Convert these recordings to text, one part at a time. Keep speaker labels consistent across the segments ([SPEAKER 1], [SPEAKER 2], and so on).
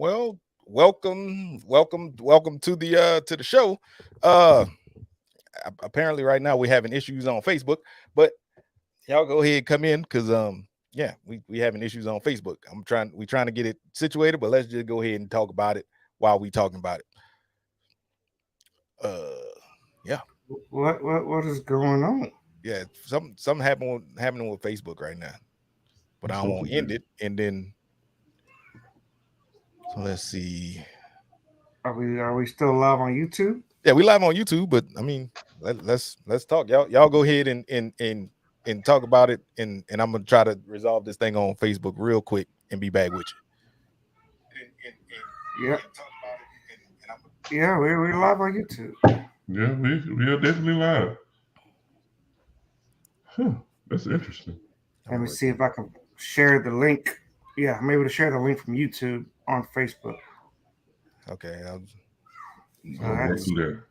[SPEAKER 1] Well, welcome to the show. Uh Apparently right now we're having issues on Facebook, but y'all go ahead and come in because yeah, we having issues on Facebook. We trying to get it situated, but let's just go ahead and talk about it while we talking about it. Yeah.
[SPEAKER 2] What is going on?
[SPEAKER 1] Yeah, something happening with Facebook right now. But I won't end it and then so let's see.
[SPEAKER 2] Are we still live on YouTube?
[SPEAKER 1] Yeah, we live on YouTube, but I mean, let's talk. Y'all go ahead and talk about it, and I'm gonna try to resolve this thing on Facebook real quick and be back with you.
[SPEAKER 2] Yeah, yeah, we're live on YouTube.
[SPEAKER 3] Yeah, we are definitely live. Huh, that's interesting.
[SPEAKER 2] Let me see if I can share the link. Yeah, I'm able to share the link from YouTube on Facebook.
[SPEAKER 1] Okay,
[SPEAKER 2] So
[SPEAKER 3] I'll work
[SPEAKER 2] that's
[SPEAKER 3] through that.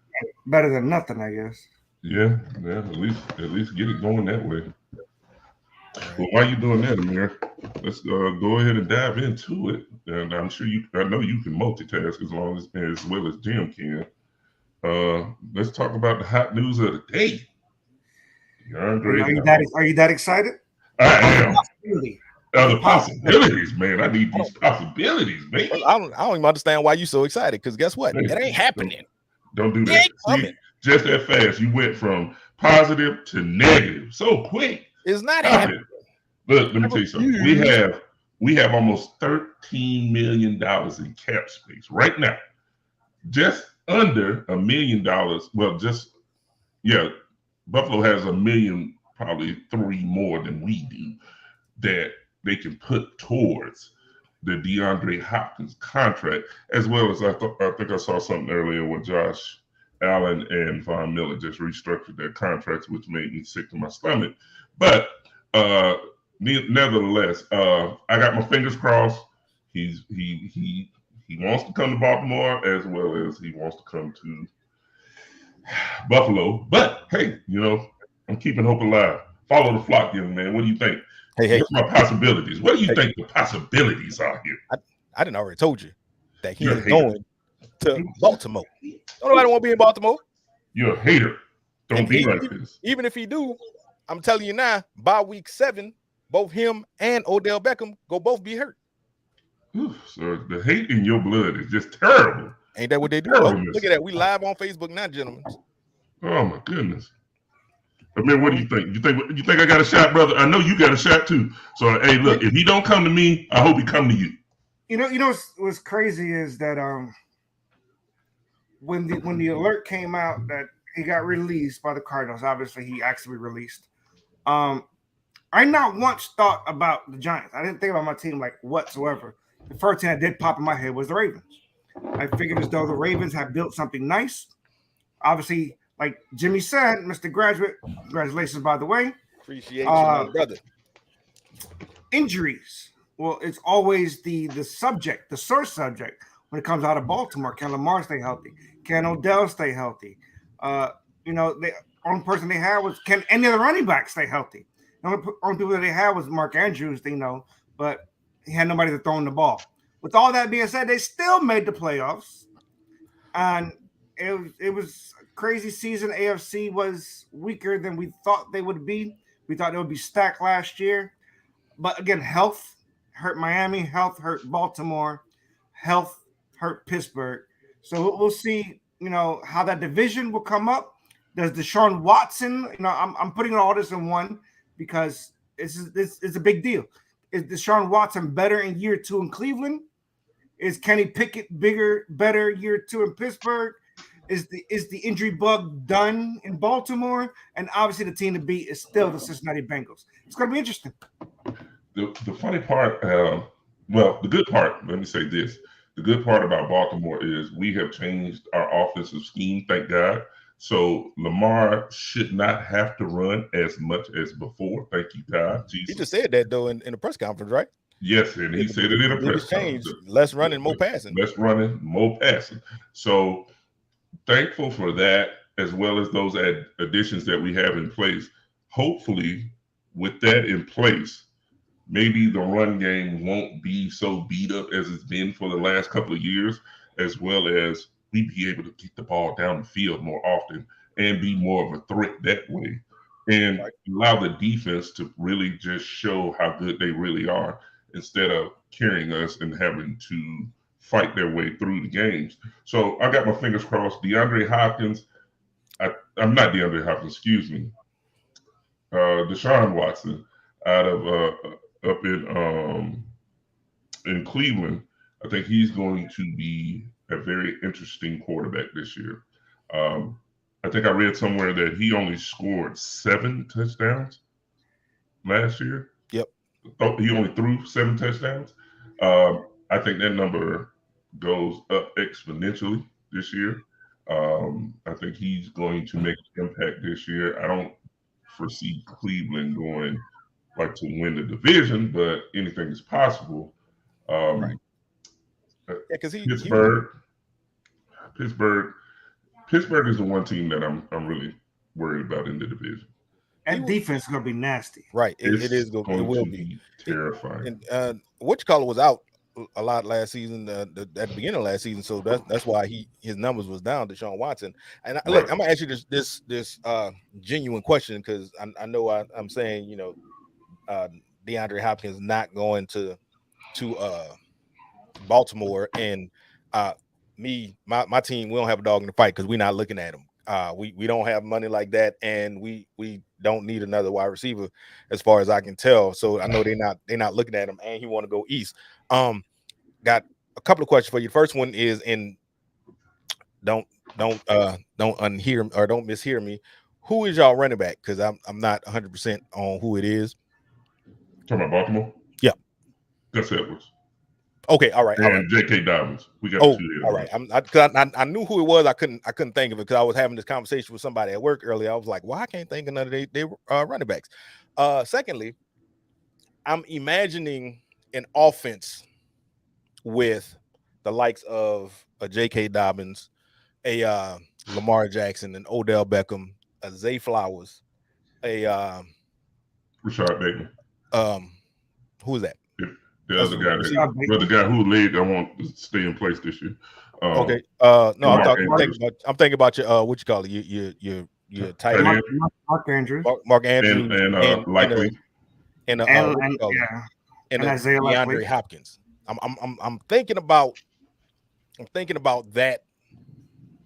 [SPEAKER 2] better than nothing, I guess.
[SPEAKER 3] Yeah, yeah. At least get it going that way.
[SPEAKER 1] right.
[SPEAKER 3] Well, while you doing that, Amir, let's go ahead and dive into it. And I'm sure I know you can multitask as well as Jim can. Let's talk about the hot news of the day. DeAndre
[SPEAKER 2] Are you that excited?
[SPEAKER 3] I am.
[SPEAKER 2] Really?
[SPEAKER 3] The possibilities, man. I need these possibilities, man.
[SPEAKER 1] I don't even understand why you so excited because guess what?
[SPEAKER 3] Hey,
[SPEAKER 1] It ain't happening.
[SPEAKER 3] Don't do
[SPEAKER 1] It
[SPEAKER 3] that.
[SPEAKER 1] ain't coming.
[SPEAKER 3] See, just that fast, you went from positive to negative so quick.
[SPEAKER 1] It's not
[SPEAKER 3] Stop
[SPEAKER 1] happening.
[SPEAKER 3] it. Look, let me tell you something. We have almost $13 million in cap space right now. Just under $1 million. Well, Buffalo has $1 million, probably three more than we do, that they can put towards the DeAndre Hopkins contract, as well as I think I saw something earlier with Josh Allen and Von Miller just restructured their contracts, which made me sick to my stomach. But nevertheless, I got my fingers crossed. He wants to come to Baltimore as well as he wants to come to Buffalo. But hey, I'm keeping hope alive. Follow the flock, young man. What do you think?
[SPEAKER 1] Hey.
[SPEAKER 3] What's my possibilities? What do you think the possibilities are here?
[SPEAKER 1] I didn't already told you that he is going to Baltimore. Nobody want to be in Baltimore.
[SPEAKER 3] You're a hater. Don't be like this.
[SPEAKER 1] Even if he do, I'm telling you now, by week 7, both him and Odell Beckham go both be hurt.
[SPEAKER 3] So the hate in your blood is just terrible.
[SPEAKER 1] Ain't that what they do? Oh, look at that. We live on Facebook now, gentlemen.
[SPEAKER 3] Oh my goodness. I mean, what do you think? You think I got a shot, brother? I know you got a shot too. So hey, look, if he don't come to me, I hope he come to you.
[SPEAKER 2] You know what's crazy is that when the alert came out that he got released by the Cardinals, obviously he actually released. I not once thought about the Giants. I didn't think about my team like whatsoever. The first thing that did pop in my head was the Ravens. I figured as though the Ravens have built something nice. Obviously, like Jimmy said, Mr. Graduate, congratulations, by the way.
[SPEAKER 1] Appreciate you, my brother.
[SPEAKER 2] Injuries. Well, it's always the subject, the source subject when it comes out of Baltimore. Can Lamar stay healthy? Can Odell stay healthy? The only person they had was, can any of the running backs stay healthy? The only people that they had was Mark Andrews, but he had nobody to throw in the ball. With all that being said, they still made the playoffs. And it was a crazy season. AFC was weaker than we thought they would be. We thought they would be stacked last year. But again, health hurt Miami. Health hurt Baltimore. Health hurt Pittsburgh. So we'll see, how that division will come up. Does Deshaun Watson, I'm putting all this in one because it's a big deal. Is Deshaun Watson better in year 2 in Cleveland? Is Kenny Pickett better year 2 in Pittsburgh? Is the injury bug done in Baltimore? And obviously the team to beat is still the Cincinnati Bengals. It's going to be interesting.
[SPEAKER 3] The funny part, the good part, let me say this. The good part about Baltimore is we have changed our offensive scheme, thank God. So Lamar should not have to run as much as before. Thank you, God. Jesus.
[SPEAKER 1] He just said that, though, in the press conference, right?
[SPEAKER 3] Yes, and he said it in a press conference.
[SPEAKER 1] Less running, more passing.
[SPEAKER 3] Less running, more passing. So thankful for that, as well as those additions that we have in place. Hopefully, with that in place, maybe the run game won't be so beat up as it's been for the last couple of years, as well as we be able to get the ball down the field more often and be more of a threat that way, and allow the defense to really just show how good they really are instead of carrying us and having to fight their way through the games. So I got my fingers crossed. DeAndre Hopkins, I'm not DeAndre Hopkins, excuse me. Deshaun Watson out of up in Cleveland. I think he's going to be a very interesting quarterback this year. I think I read somewhere that he only scored 7 touchdowns last year.
[SPEAKER 1] Yep.
[SPEAKER 3] Oh, he only threw 7 touchdowns. I think that number goes up exponentially this year. I think he's going to make an impact this year. I don't foresee Cleveland going like to win the division, but anything is possible.
[SPEAKER 1] Right. Yeah, because
[SPEAKER 3] Pittsburgh is the one team that I'm really worried about in the division.
[SPEAKER 2] And defense is gonna be nasty.
[SPEAKER 1] Right. It is going. It will
[SPEAKER 3] be terrifying.
[SPEAKER 1] And Whatchamacallit was out a lot last season, at the beginning of last season, so that's why his numbers was down, Deshaun Watson. And look, I'm gonna ask you this genuine question, because I know I'm saying, DeAndre Hopkins not going to Baltimore, and my team, we don't have a dog in the fight because we're not looking at him. We don't have money like that, and we don't need another wide receiver as far as I can tell. So I know they're not looking at him, and he want to go east. Got a couple of questions for you. First one is, and don't unhear or don't mishear me. Who is y'all running back? Because I'm not 100% on who it is.
[SPEAKER 3] Talking about Baltimore?
[SPEAKER 1] Yeah.
[SPEAKER 3] Gus Edwards.
[SPEAKER 1] Okay, all right.
[SPEAKER 3] And J.K. Dobbins. We got 2 here.
[SPEAKER 1] All right. I knew who it was. I couldn't think of it because I was having this conversation with somebody at work earlier. I was like, well, I can't think of none of they running backs. Secondly, I'm imagining an offense with the likes of a J.K. Dobbins, a Lamar Jackson, an Odell Beckham, a Zay Flowers, a
[SPEAKER 3] Rashad Bateman.
[SPEAKER 1] Who is that?
[SPEAKER 3] The other guy, the guy whose leg I want to stay in place this year.
[SPEAKER 1] Okay. No, I'm thinking about your what you call it, your tight end.
[SPEAKER 2] Mark Andrews.
[SPEAKER 1] Mark Andrews
[SPEAKER 3] and Likely.
[SPEAKER 1] And
[SPEAKER 2] Isaiah
[SPEAKER 1] DeAndre Hopkins. I'm thinking about that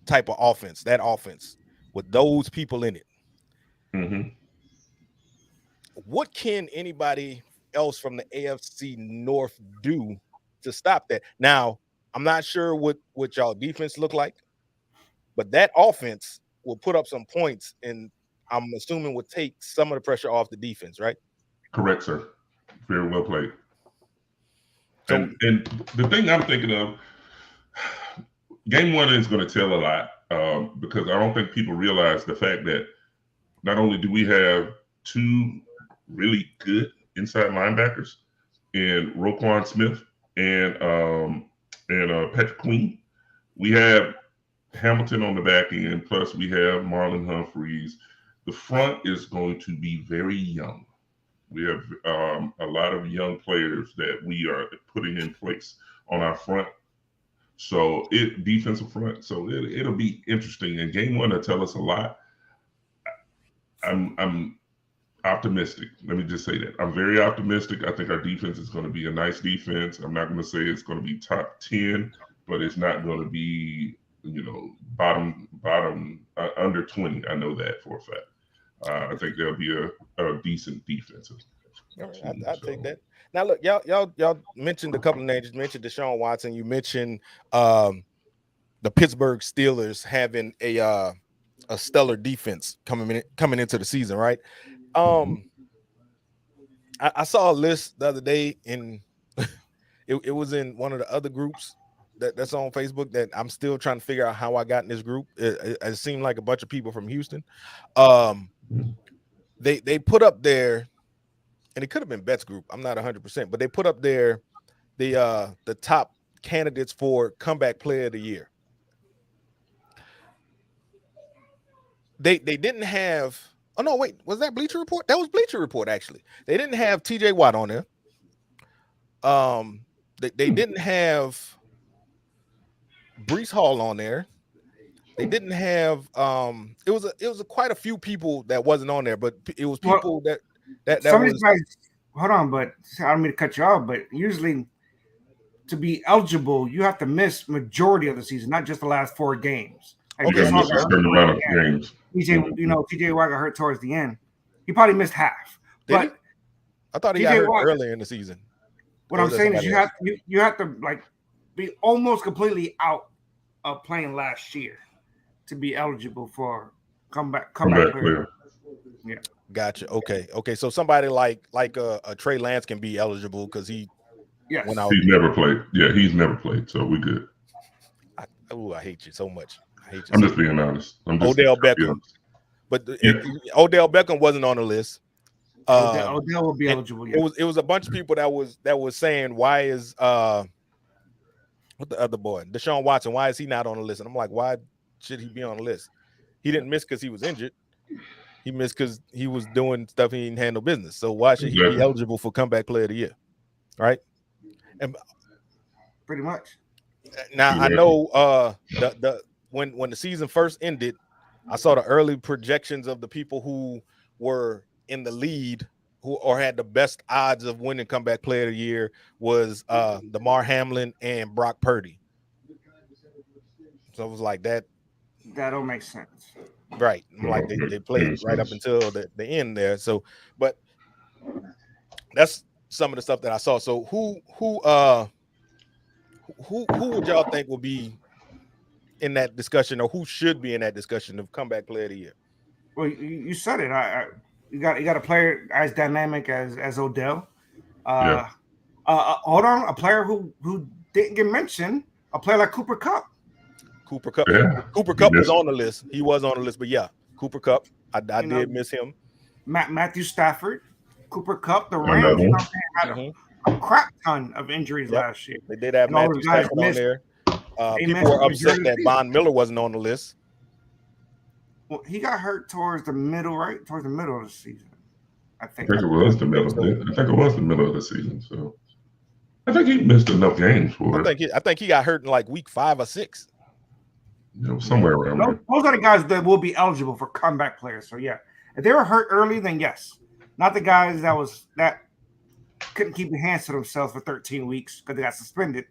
[SPEAKER 1] type of offense, that offense with those people in it.
[SPEAKER 3] Mm-hmm.
[SPEAKER 1] What can anybody else from the AFC North do to stop that? Now, I'm not sure what y'all defense look like, but that offense will put up some points, and I'm assuming will take some of the pressure off the defense, right?
[SPEAKER 3] Correct, sir. Very well played. So, and the thing I'm thinking of, game 1 is going to tell a lot, because I don't think people realize the fact that not only do we have 2 really good inside linebackers in Roquan Smith and Patrick Queen, we have Hamilton on the back end, plus we have Marlon Humphreys. The front is going to be very young. We have a lot of young players that we are putting in place on our front. So defensive front. So it'll be interesting. And game 1 will tell us a lot. I'm optimistic. Let me just say that. I'm very optimistic. I think our defense is going to be a nice defense. I'm not going to say it's going to be top 10, but it's not going to be, bottom under 20. I know that for a fact. I think there'll be a decent defensive.
[SPEAKER 1] I take that. Now look, y'all mentioned a couple of names. You mentioned Deshaun Watson. You mentioned the Pittsburgh Steelers having a stellar defense coming into the season, right? I saw a list the other day, and it was in one of the other groups that's on Facebook that I'm still trying to figure out how I got in this group. It seemed like a bunch of people from Houston. They put up there, and it could have been Bet's group. I'm not 100%, but they put up there the top candidates for comeback player of the year. They didn't have. Oh no, wait, was that Bleacher Report? That was Bleacher Report, actually. They didn't have TJ Watt on there. They didn't have Brees Hall on there. They didn't have it was quite a few people that wasn't on there, but it was people that
[SPEAKER 2] some
[SPEAKER 1] was.
[SPEAKER 2] of these guys. Hold on, but I don't mean to cut you off, but usually to be eligible, you have to miss majority of the season, not just the last 4 games. Like
[SPEAKER 3] You gotta miss a certain amount of games.
[SPEAKER 2] TJ Watt got hurt towards the end. He probably missed half. But
[SPEAKER 1] I thought he got hurt earlier in the season.
[SPEAKER 2] What I'm saying is you have to like be almost completely out of playing last year to be eligible for comeback player. Yeah.
[SPEAKER 1] Gotcha. Okay. So somebody like a Trey Lance can be eligible because he went out.
[SPEAKER 3] He's never played. Yeah, he's never played, so we good.
[SPEAKER 1] I hate you so much.
[SPEAKER 3] I'm just being honest.
[SPEAKER 1] Odell Beckham. But Odell Beckham wasn't on the list.
[SPEAKER 2] Odell will be eligible. Yeah.
[SPEAKER 1] It was a bunch of people that was saying, why is what the other boy, Deshaun Watson, why is he not on the list? And I'm like, why should he be on the list? He didn't miss because he was injured. He missed because he was doing stuff he didn't handle business. So why should he be eligible for comeback player of the year? Right? And
[SPEAKER 2] pretty much.
[SPEAKER 1] Now I know when the season first ended, I saw the early projections of the people who were in the lead or had the best odds of winning comeback player of the year was Damar Hamlin and Brock Purdy. So it was like that.
[SPEAKER 2] That don't make sense.
[SPEAKER 1] Right. Like they played right up until the end there. So, but that's some of the stuff that I saw. So who would y'all think will be in that discussion, or who should be in that discussion of comeback player of the year?
[SPEAKER 2] Well, you said it. You got a player as dynamic as Odell. Hold on, a player who didn't get mentioned, a player like Cooper Kupp.
[SPEAKER 1] Cooper Kupp was on the list. He was on the list, but yeah, Cooper Kupp. I did miss him.
[SPEAKER 2] Matthew Stafford, Cooper Kupp, the Rams had a crap ton of injuries last year.
[SPEAKER 1] They did have Matthew Stafford on there. People were upset that Von Miller wasn't on the list.
[SPEAKER 2] Well, he got hurt towards the middle, right? Towards the middle of the season, I think.
[SPEAKER 3] I think it was the middle. I think it was the middle of the season. So I think he missed enough games for it.
[SPEAKER 1] I think he got hurt in like week 5 or 6.
[SPEAKER 3] Somewhere around there.
[SPEAKER 2] Those are the guys that will be eligible for comeback players. So yeah, if they were hurt early, then yes. Not the guys that couldn't keep their hands to themselves for 13 weeks because they got suspended.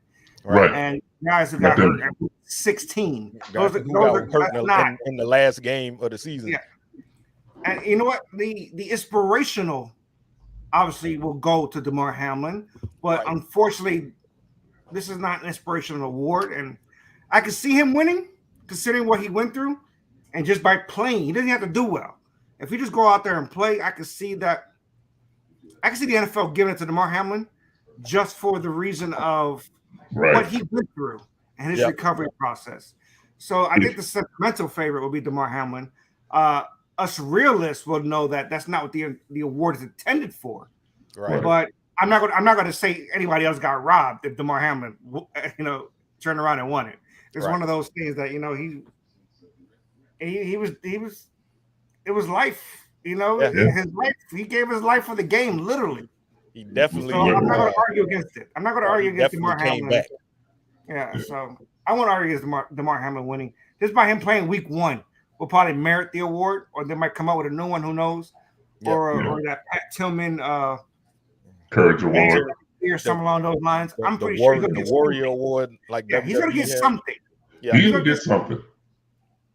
[SPEAKER 3] Right.
[SPEAKER 2] And guys who got hurt at 16. Those are hurt
[SPEAKER 1] in the last game of the season.
[SPEAKER 2] Yeah. And you know what? The inspirational obviously will go to Damar Hamlin, but unfortunately, this is not an inspirational award. And I can see him winning, considering what he went through, and just by playing, he doesn't have to do well. If he just go out there and play, I can see that. I can see the NFL giving it to Damar Hamlin just for the reason of what he went through and his recovery process. So I think the sentimental favorite will be Damar Hamlin. Us realists will know that that's not what the award is intended for.
[SPEAKER 1] Right.
[SPEAKER 2] But I'm not going to say anybody else got robbed if Damar Hamlin, turned around and won it. It's one of those things that he was. It was life, his life. He gave his life for the game, literally.
[SPEAKER 1] He definitely.
[SPEAKER 2] So I'm not going to argue against it. I'm not going to argue against Damar Hamlin. Yeah, so I won't argue against Damar Hamlin winning. Just by him playing week 1 will probably merit the award, or they might come out with a new one. Who knows? Or that Pat Tillman
[SPEAKER 3] Courage Award
[SPEAKER 2] or something along those lines. I'm pretty sure he's going to get
[SPEAKER 1] the Warrior Award. Like
[SPEAKER 2] he's going to get something.
[SPEAKER 3] Yeah, he's going to get something.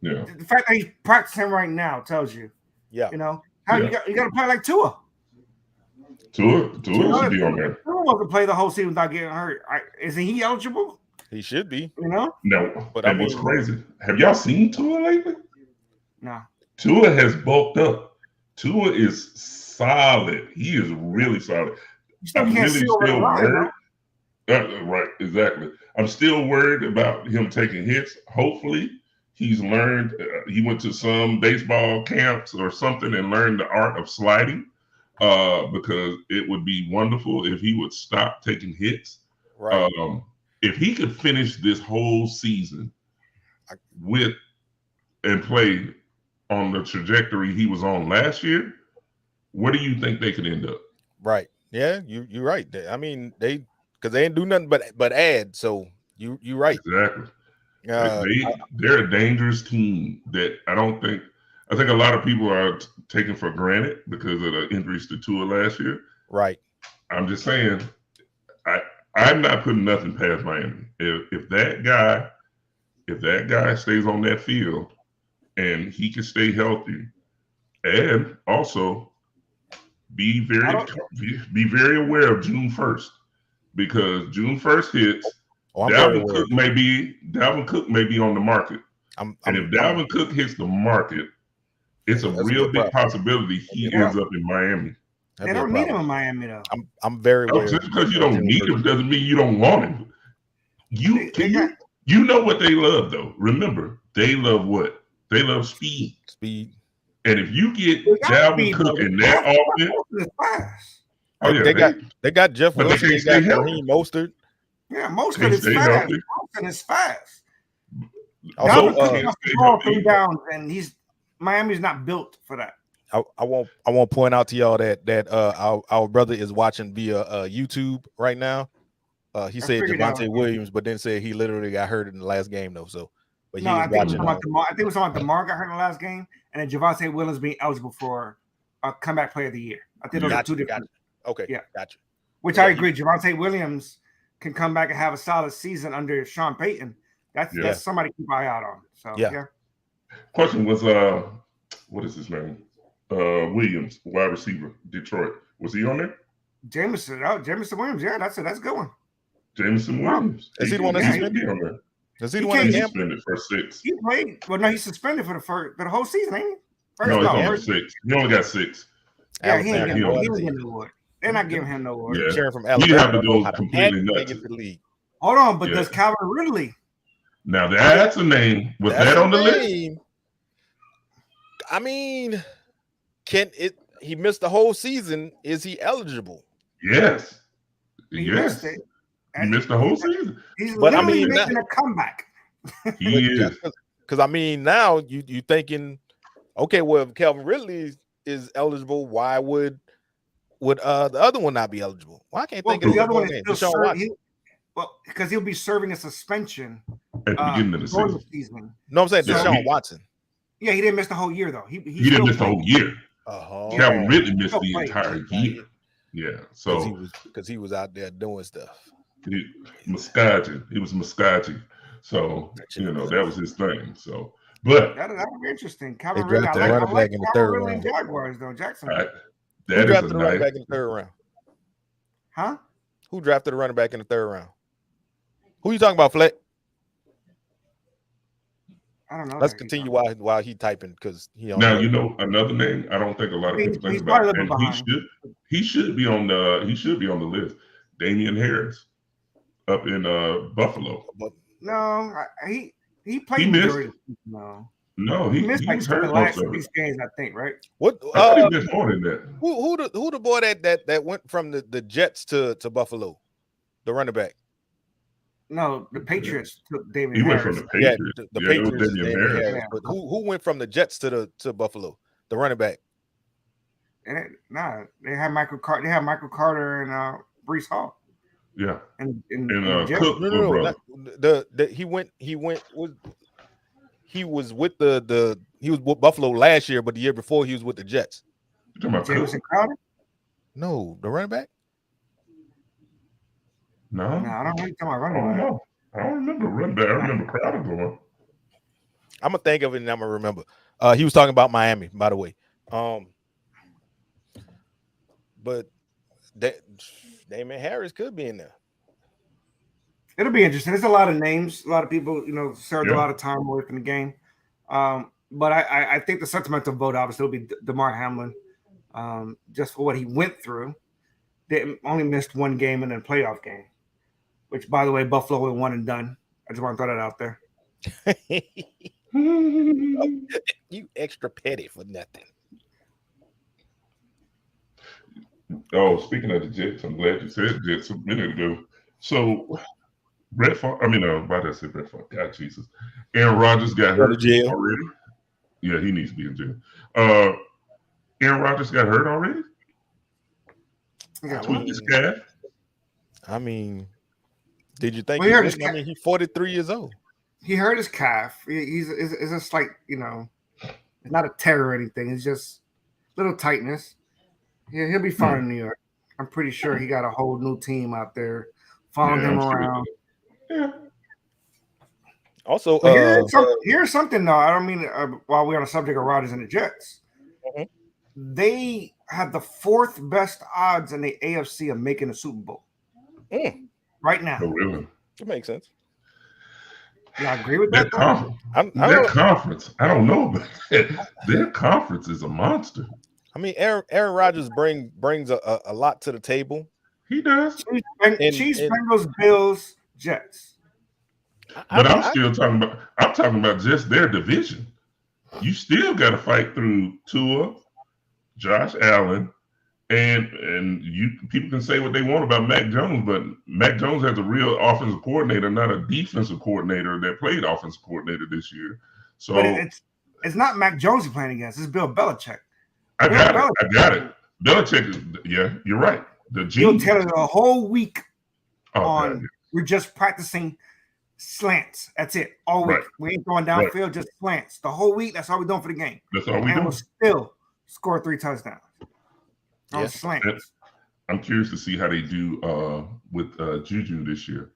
[SPEAKER 3] Yeah.
[SPEAKER 2] The fact that he's practicing right now tells you.
[SPEAKER 1] Yeah.
[SPEAKER 2] You got to play like Tua.
[SPEAKER 3] Tua should be on there.
[SPEAKER 2] Tua wasn't play the whole season without getting hurt. Isn't he eligible?
[SPEAKER 1] He should be.
[SPEAKER 3] No. But what's crazy? Have y'all seen Tua lately?
[SPEAKER 2] No.
[SPEAKER 3] Tua has bulked up. Tua is solid. He is really solid.
[SPEAKER 2] You still can't see over the line,
[SPEAKER 3] right, exactly. I'm still worried about him taking hits. Hopefully, he's learned. He went to some baseball camps or something and learned the art of sliding. Because it would be wonderful if he would stop taking hits.
[SPEAKER 1] Right.
[SPEAKER 3] If he could finish this whole season and play on the trajectory he was on last year, where do you think they could end up?
[SPEAKER 1] Right. Yeah, you're right. I mean, they because they ain't do nothing but add. So you right.
[SPEAKER 3] Exactly.
[SPEAKER 1] Uh,
[SPEAKER 3] They're a dangerous team that I think a lot of people are taking for granted because of the injuries to Tua last year.
[SPEAKER 1] right.
[SPEAKER 3] I'm just saying, I'm not putting nothing past Miami. If that guy stays on that field and he can stay healthy, and also be very aware of June 1st, because June 1st hits.
[SPEAKER 1] Oh,
[SPEAKER 3] Dalvin Cook may be on the market.
[SPEAKER 1] And
[SPEAKER 3] if Dalvin Cook hits the market, it's a real big possibility he ends up in Miami.
[SPEAKER 2] They don't need him in Miami though.
[SPEAKER 1] I'm very aware.
[SPEAKER 3] Just because you don't need him doesn't mean you don't want him. You know what they love though. Remember, they love what? They love speed.
[SPEAKER 1] Speed.
[SPEAKER 3] And if you get Dalvin Cook in that offense,
[SPEAKER 1] they got Jeff Wilson. They got Raheem Mostert.
[SPEAKER 2] Yeah, Mostert is fast. Mostert is fast.
[SPEAKER 1] Also,
[SPEAKER 2] three downs, and Miami's not built for that.
[SPEAKER 1] I won't point out to y'all that our brother is watching via YouTube right now. He said Javonte Williams, but then said he literally got hurt in the last game though. So, but
[SPEAKER 2] no, I think it was on DeMar got hurt in the last game, and then Javonte Williams being eligible for a comeback player of the year. I think those are two different.
[SPEAKER 1] Okay,
[SPEAKER 2] yeah,
[SPEAKER 1] gotcha.
[SPEAKER 2] Which I agree. Javonte Williams can come back and have a solid season under Sean Payton. That's somebody to keep an eye out on. So yeah.
[SPEAKER 3] Question was what is his name? Williams, wide receiver, Detroit. Was he on there?
[SPEAKER 2] Jameson Williams. Yeah, that's a good one.
[SPEAKER 3] Jameson Williams.
[SPEAKER 1] Is he the one that's suspended? Is he the one that's
[SPEAKER 3] suspended for 6?
[SPEAKER 2] He played. Well, no, he's suspended for the whole season, ain't he?
[SPEAKER 3] No, he's only 6. He only got 6.
[SPEAKER 2] Yeah, he ain't getting no award. They're not giving him no award.
[SPEAKER 3] Yeah.
[SPEAKER 1] Sharing from Alabama.
[SPEAKER 3] You have to go completely nuts.
[SPEAKER 1] The league.
[SPEAKER 2] Hold on, but does Calvin Ridley?
[SPEAKER 3] Now that's a name. Was that on the list?
[SPEAKER 1] I mean, he missed the whole season. Is he eligible?
[SPEAKER 3] Yes.
[SPEAKER 2] He missed it.
[SPEAKER 3] He missed the whole season.
[SPEAKER 2] He's making a comeback.
[SPEAKER 3] He is.
[SPEAKER 1] Because I mean, now you thinking, okay, well, if Calvin Ridley is eligible, why would the other one not be eligible? Well, I can't think of
[SPEAKER 2] the other one.
[SPEAKER 1] Well,
[SPEAKER 2] because he'll be serving a suspension
[SPEAKER 3] at the beginning of the
[SPEAKER 2] season.
[SPEAKER 1] No, I'm saying Deshaun Watson.
[SPEAKER 2] Yeah, he didn't miss the whole year though. He
[SPEAKER 3] didn't miss the whole year. Calvin Ridley missed the entire year. Yeah, so
[SPEAKER 1] because he was out there doing stuff.
[SPEAKER 3] He was Muscaging. So that was his thing. So, but
[SPEAKER 2] that would be interesting. Calvin
[SPEAKER 1] Ridley,
[SPEAKER 2] I
[SPEAKER 1] like back in the third round.
[SPEAKER 2] Jaguars though, Jackson.
[SPEAKER 1] Who drafted the running back in the third round?
[SPEAKER 2] Huh?
[SPEAKER 1] Who drafted the running back in the third round? Who you talking about, Fleck?
[SPEAKER 2] I don't know.
[SPEAKER 1] Let's continue while he typing because he
[SPEAKER 3] now another name. I don't think a lot of people think about, and he should be on the list. Damian Harris up in Buffalo.
[SPEAKER 2] No, he played.
[SPEAKER 3] He missed.
[SPEAKER 2] No, he missed like the last of these games, I think. Right?
[SPEAKER 1] What?
[SPEAKER 3] He missed more than that.
[SPEAKER 1] Who the boy that went from the Jets to Buffalo, the running back?
[SPEAKER 2] No, the Patriots took Damian
[SPEAKER 3] He
[SPEAKER 2] Harris.
[SPEAKER 3] went from the Patriots.
[SPEAKER 1] The Patriots. Damian Harris. But who went from the Jets to Buffalo? The running back.
[SPEAKER 2] They had Michael Carter. They had Michael Carter and Breece Hall.
[SPEAKER 3] Yeah,
[SPEAKER 2] and
[SPEAKER 3] Cook.
[SPEAKER 1] He was with Buffalo last year, but the year before he was with the Jets.
[SPEAKER 3] You talking about
[SPEAKER 2] Jamison Crowder?
[SPEAKER 1] No, the running back.
[SPEAKER 3] No,
[SPEAKER 2] I don't know. You're talking about running back.
[SPEAKER 3] I don't remember running back. I remember Crowder going.
[SPEAKER 1] I'm gonna think of it and I'm gonna remember. He was talking about Miami, by the way. But Damian Harris could be in there.
[SPEAKER 2] It'll be interesting. There's a lot of names. A lot of people, served a lot of time away from the game. But I think the sentimental vote obviously will be DeMar Hamlin, just for what he went through. They only missed one game and then playoff game, which, by the way, Buffalo went one and done. I just want to throw that out there.
[SPEAKER 1] You extra petty for nothing.
[SPEAKER 3] Oh, speaking of the Jets, I'm glad you said Jets a minute ago. So, Brett Favre, why did I say Brett Favre? God, Jesus. Aaron Rodgers got hurt already. Yeah, he needs to be in jail. Aaron Rodgers got hurt already? Tweaked his calf.
[SPEAKER 1] I mean, did you think
[SPEAKER 2] Well, he
[SPEAKER 1] he
[SPEAKER 2] hurt his
[SPEAKER 1] wouldn't? I mean, he's 43 years old.
[SPEAKER 2] He hurt his calf. It's just like, it's not a tear or anything. It's just little tightness. Yeah, he'll be fine in New York. I'm pretty sure he got a whole new team out there following him around.
[SPEAKER 3] Yeah.
[SPEAKER 1] Also,
[SPEAKER 2] here's something though. I don't mean while we're on the subject of Rodgers and the Jets, they have the 4th best odds in the AFC of making a Super Bowl right now.
[SPEAKER 3] Oh, really?
[SPEAKER 1] It makes sense.
[SPEAKER 2] Yeah, I agree with that.
[SPEAKER 3] Their conference, I don't know, but their conference is a monster.
[SPEAKER 1] I mean, Aaron Rodgers brings a lot to the table.
[SPEAKER 3] He does.
[SPEAKER 2] Chiefs, Bengals, Bills, Jets.
[SPEAKER 3] But I'm talking about just their division. You still got to fight through Tua, Josh Allen, and people can say what they want about Mac Jones, but Mac Jones has a real offensive coordinator, not a defensive coordinator that played offensive coordinator this year. So
[SPEAKER 2] but it's not Mac Jones you're playing against. It's Bill Belichick.
[SPEAKER 3] I got it. Belichick, you're right.
[SPEAKER 2] He'll tell you a whole week
[SPEAKER 3] God.
[SPEAKER 2] We're just practicing slants. That's it. All week. Right. We ain't going downfield, just slants. The whole week, that's all we're doing for the game.
[SPEAKER 3] That's all we do.
[SPEAKER 2] And we'll still score 3 touchdowns. On slants.
[SPEAKER 3] I'm curious to see how they do with Juju this year.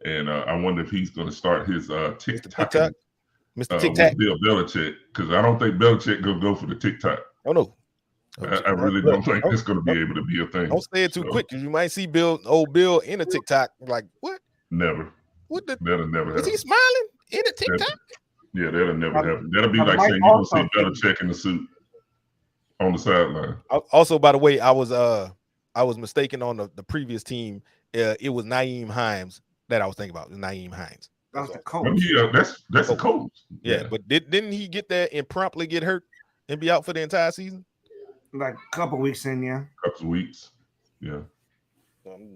[SPEAKER 3] And I wonder if he's going to start his TikTok.
[SPEAKER 1] Mr. TikTok.
[SPEAKER 3] With Bill Belichick, because I don't think Belichick going to go for the TikTok.
[SPEAKER 1] Oh, no.
[SPEAKER 3] I really don't think it's going to be able to be a thing.
[SPEAKER 1] Don't say it too quick, because you might see old Bill in a TikTok. Like, what?
[SPEAKER 3] Never. That'll never happen.
[SPEAKER 1] Is he smiling in a TikTok?
[SPEAKER 3] That'll never happen. That'll be like saying you're going to see Belichick in the suit on the sideline.
[SPEAKER 1] Also, by the way, I was mistaken on the previous team. It was Nyheim Hines that I was thinking about. It was Nyheim Hines.
[SPEAKER 2] That was the coach.
[SPEAKER 3] Yeah, that's the coach.
[SPEAKER 1] Yeah, but didn't he get there and promptly get hurt and be out for the entire season?
[SPEAKER 2] Like a couple weeks in, yeah.
[SPEAKER 3] Couple weeks, yeah.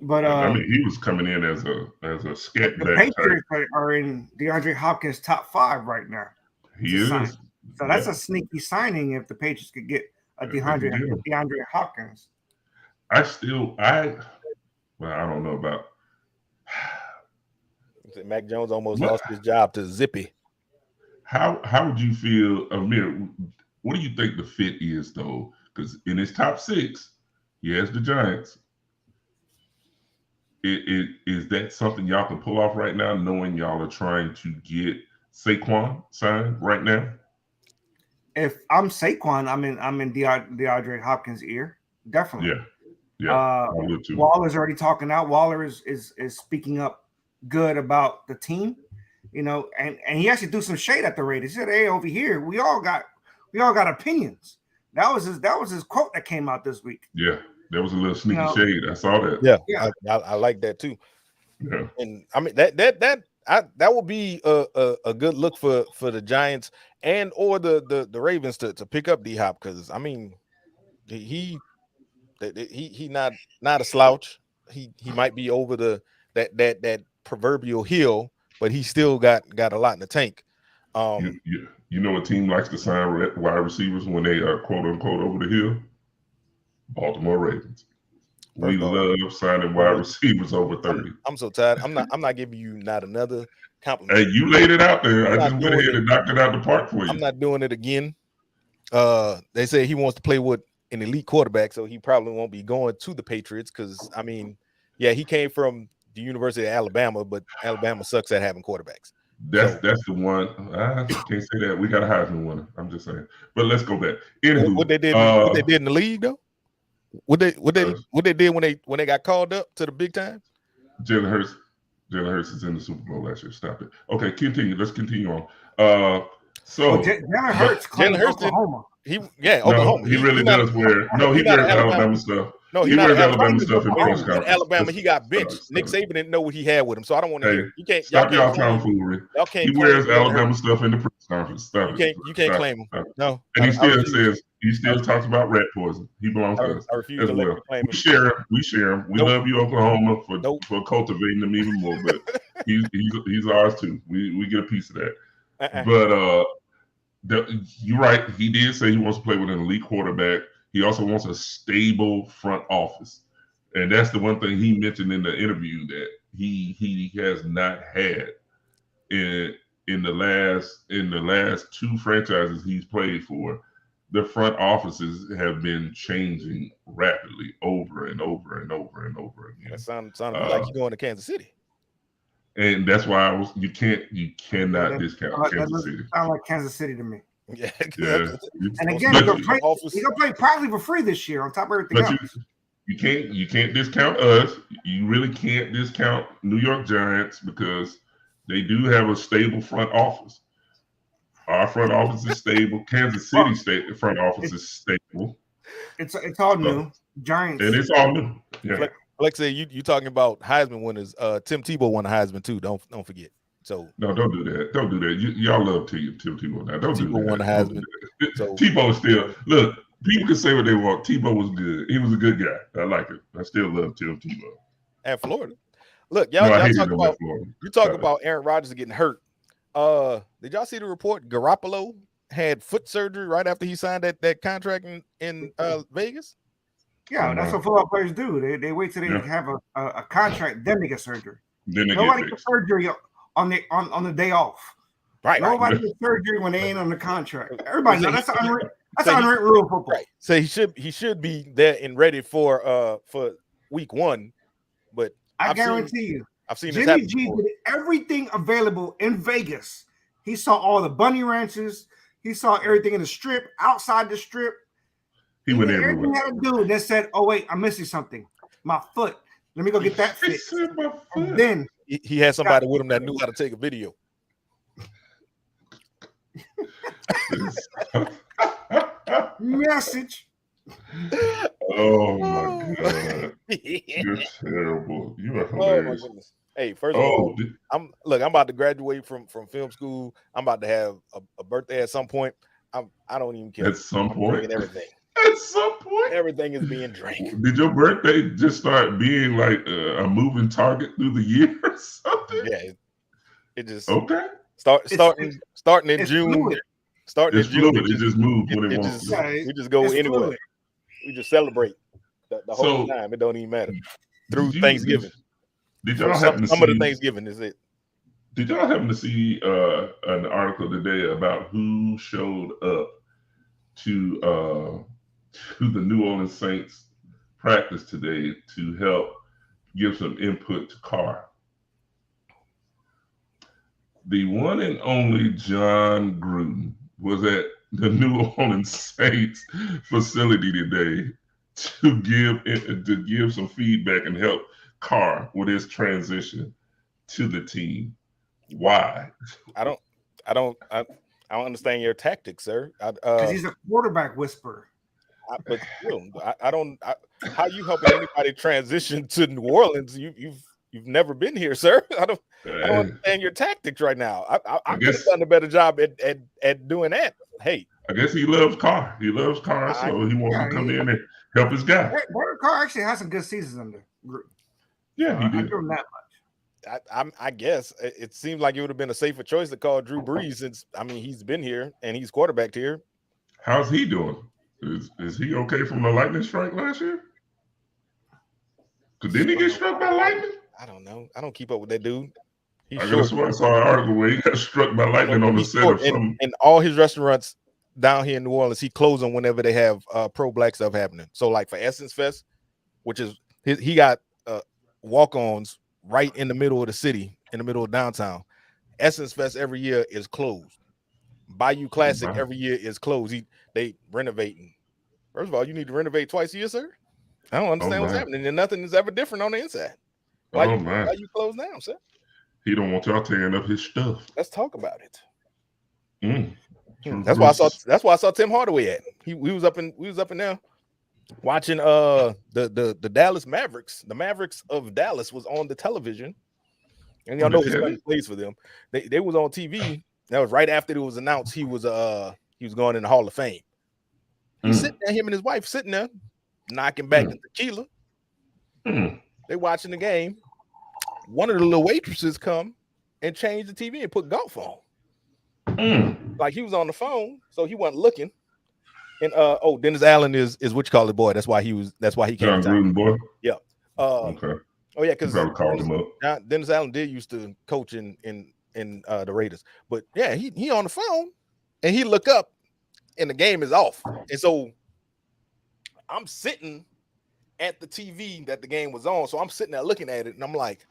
[SPEAKER 2] But
[SPEAKER 3] I mean, he was coming in as a scat.
[SPEAKER 2] The Patriots are in DeAndre Hopkins' top 5 right now.
[SPEAKER 3] He is.
[SPEAKER 2] So that's a sneaky signing if the Patriots could get a DeAndre Hopkins.
[SPEAKER 3] I don't know about.
[SPEAKER 1] Mac Jones almost lost his job to Zippy.
[SPEAKER 3] How would you feel, Amir? What do you think the fit is, though? Because in his top 6, he has the Giants. Is that something y'all can pull off right now, knowing y'all are trying to get Saquon signed right now?
[SPEAKER 2] If I'm Saquon, I'm in DeAndre Hopkins' ear, definitely.
[SPEAKER 3] Yeah. I would too.
[SPEAKER 2] Waller's already talking out. Waller is speaking up good about the team, and he actually threw some shade at the Raiders. He said, "Hey, over here, we all got opinions." That was his quote that came out this week.
[SPEAKER 3] Yeah, there was a little sneaky shade. I saw that.
[SPEAKER 1] Yeah. I like that too.
[SPEAKER 3] Yeah,
[SPEAKER 1] and I mean that would be a good look for the Giants and or the Ravens to pick up D-Hop, because I mean he not a slouch. He might be over that proverbial hill, but he still got a lot in the tank.
[SPEAKER 3] You know, a team likes to sign wide receivers when they are quote unquote over the hill. Baltimore Ravens. We love signing wide receivers over 30.
[SPEAKER 1] I'm so tired. I'm not giving you not another compliment.
[SPEAKER 3] Hey, you laid it out there. I just went ahead and knocked it out the park for you.
[SPEAKER 1] I'm not doing it again. They say he wants to play with an elite quarterback, so he probably won't be going to the Patriots, because I mean, yeah, he came from the University of Alabama, but Alabama sucks at having quarterbacks.
[SPEAKER 3] That's the one. I can't say that. We got a Heisman winner. I'm just saying. But let's go back. Anywho,
[SPEAKER 1] what they did in the league though? What they did when they got called up to the big time?
[SPEAKER 3] Jalen Hurts is in the Super Bowl last year. Stop it. Okay, continue. Let's continue on.
[SPEAKER 2] Jalen Hurts claimed Oklahoma.
[SPEAKER 1] Oklahoma.
[SPEAKER 3] He really does wear. No, he wears Alabama stuff.
[SPEAKER 1] No,
[SPEAKER 3] he wears Alabama stuff in press conference.
[SPEAKER 1] In Alabama, he got benched. Nick Saban didn't know what he had with him, so I don't want to hear. You can't
[SPEAKER 3] stop y'all tomfoolery. He wears Alabama stuff in the press conference. Stop it.
[SPEAKER 1] You can't claim him. No,
[SPEAKER 3] and he still talks about rat poison. He belongs to us.
[SPEAKER 1] I refuse to let him claim him.
[SPEAKER 3] We share him. We love you, Oklahoma, for cultivating them even more. But he's ours too. We get a piece of that. But you're right. He did say he wants to play with an elite quarterback. He also wants a stable front office. And that's the one thing he mentioned in the interview that he has not had in the last two franchises he's played for. The front offices have been changing rapidly over and over and over and over again.
[SPEAKER 1] That sounded like you're going to Kansas City.
[SPEAKER 3] And that's why you cannot discount Kansas City.
[SPEAKER 2] Sound like Kansas City to me.
[SPEAKER 1] Yeah.
[SPEAKER 2] And again, he's gonna play probably for free this year on top of everything else.
[SPEAKER 3] You can't discount us. You really can't discount New York Giants because they do have a stable front office. Our front office is stable. Kansas City front office is stable.
[SPEAKER 2] It's all new. Giants.
[SPEAKER 3] And it's all new. Yeah.
[SPEAKER 1] Flex said you talking about Heisman winners. Tim Tebow won the Heisman too. Don't forget. So
[SPEAKER 3] no, don't do that. Don't do that. Y'all love Tim Tebow now. Don't do that.
[SPEAKER 1] Won the Heisman.
[SPEAKER 3] So, Tebow still look. People can say what they want. Tebow was good. He was a good guy. I like it. I still love Tim Tebow.
[SPEAKER 1] At Florida. Look, y'all talk about Aaron Rodgers getting hurt. Did y'all see the report? Garoppolo had foot surgery right after he signed that contract in Vegas.
[SPEAKER 2] Yeah, that's what football players do. They wait till they have a contract, then they get surgery. Nobody gets surgery on the day off.
[SPEAKER 1] Right.
[SPEAKER 2] Nobody gets surgery when they ain't on the contract. Everybody knows that's unwritten rule of football.
[SPEAKER 1] Right. So he should be there and ready for week 1. But
[SPEAKER 2] I guarantee you,
[SPEAKER 1] I've seen
[SPEAKER 2] Jimmy G did everything available in Vegas. He saw all the bunny ranches. He saw everything in the strip, outside the strip.
[SPEAKER 3] He went
[SPEAKER 2] everywhere.
[SPEAKER 3] Everything
[SPEAKER 2] he had to do, and then said, "Oh wait, I'm missing something. My foot. Let me go get that fixed." And then
[SPEAKER 1] he had somebody with him that knew how to take a video.
[SPEAKER 2] Message.
[SPEAKER 3] Oh my god, you're terrible. You are hilarious.
[SPEAKER 1] Oh my goodness. Hey, first of all, I'm about to graduate from film school. I'm about to have a birthday at some point. I don't even care.
[SPEAKER 3] At some point,
[SPEAKER 1] everything.
[SPEAKER 3] At some point,
[SPEAKER 1] everything is being drank.
[SPEAKER 3] Did your birthday just start being like a moving target through the year or something?
[SPEAKER 1] Yeah, it just starting in June.
[SPEAKER 2] Fluid.
[SPEAKER 1] Starting
[SPEAKER 3] it's
[SPEAKER 1] in June,
[SPEAKER 3] fluid. It just moves when it wants
[SPEAKER 1] to. We just go anywhere. Fluid. We just celebrate the whole time. It don't even matter. Through Thanksgiving.
[SPEAKER 3] Did y'all happen to see
[SPEAKER 1] some of the Thanksgiving is it?
[SPEAKER 3] Did y'all happen to see an article today about who showed up to the New Orleans Saints practice today to help give some input to Carr? The one and only John Gruden was at the New Orleans Saints facility today to give some feedback and help Carr with his transition to the team. Why?
[SPEAKER 1] I don't understand your tactics, sir.
[SPEAKER 2] Because he's a quarterback whisperer.
[SPEAKER 1] But how you helping anybody transition to New Orleans? You've never been here, sir. I don't understand your tactics right now. I could have done a better job at doing that. Hey,
[SPEAKER 3] I guess he loves Carr. He loves Carr, so he wants to come in and help his guy.
[SPEAKER 2] Derek Carr actually has some good seasons under Gruden.
[SPEAKER 3] Yeah, he did.
[SPEAKER 2] I give him that much.
[SPEAKER 1] I guess it seems like it would have been a safer choice to call Drew Brees since he's been here and he's quarterbacked here.
[SPEAKER 3] How's he doing? Is he okay from the lightning strike last year? Didn't he get struck by lightning?
[SPEAKER 1] I don't know. I don't keep up with that dude.
[SPEAKER 3] I saw an article where he got struck by lightning on the set of something.
[SPEAKER 1] And all his restaurants down here in New Orleans, he closes them whenever they have pro-black stuff happening. So like for Essence Fest, which is he got walk-ons right in the middle of the city, in the middle of downtown. Essence Fest every year is closed. Bayou Classic every year is closed. They renovating. First of all, you need to renovate twice a year, sir. I don't understand what's happening. And nothing is ever different on the inside. Why you close down, sir?
[SPEAKER 3] He don't want y'all tearing up his stuff.
[SPEAKER 1] Let's talk about it. That's why I saw Tim Hardaway at. We was up in there watching the Dallas Mavericks. The Mavericks of Dallas was on the television. And y'all know his son plays for them. They was on TV. That was right after it was announced he was going in the Hall of Fame. He's sitting there, him and his wife sitting there, knocking back the tequila. They watching the game. One of the little waitresses come and change the TV and put golf on. Like he was on the phone, so he wasn't looking. And Dennis Allen is what you call it, boy. That's why he came.
[SPEAKER 3] John Gruden boy.
[SPEAKER 1] Yeah.
[SPEAKER 3] Okay.
[SPEAKER 1] Oh yeah,
[SPEAKER 3] You
[SPEAKER 1] because
[SPEAKER 3] probably called him up.
[SPEAKER 1] Dennis Allen did used to coach in the Raiders, but yeah, he on the phone and he look up and the game is off, and so I'm sitting at the TV that the game was on, so I'm sitting there looking at it, and I'm like,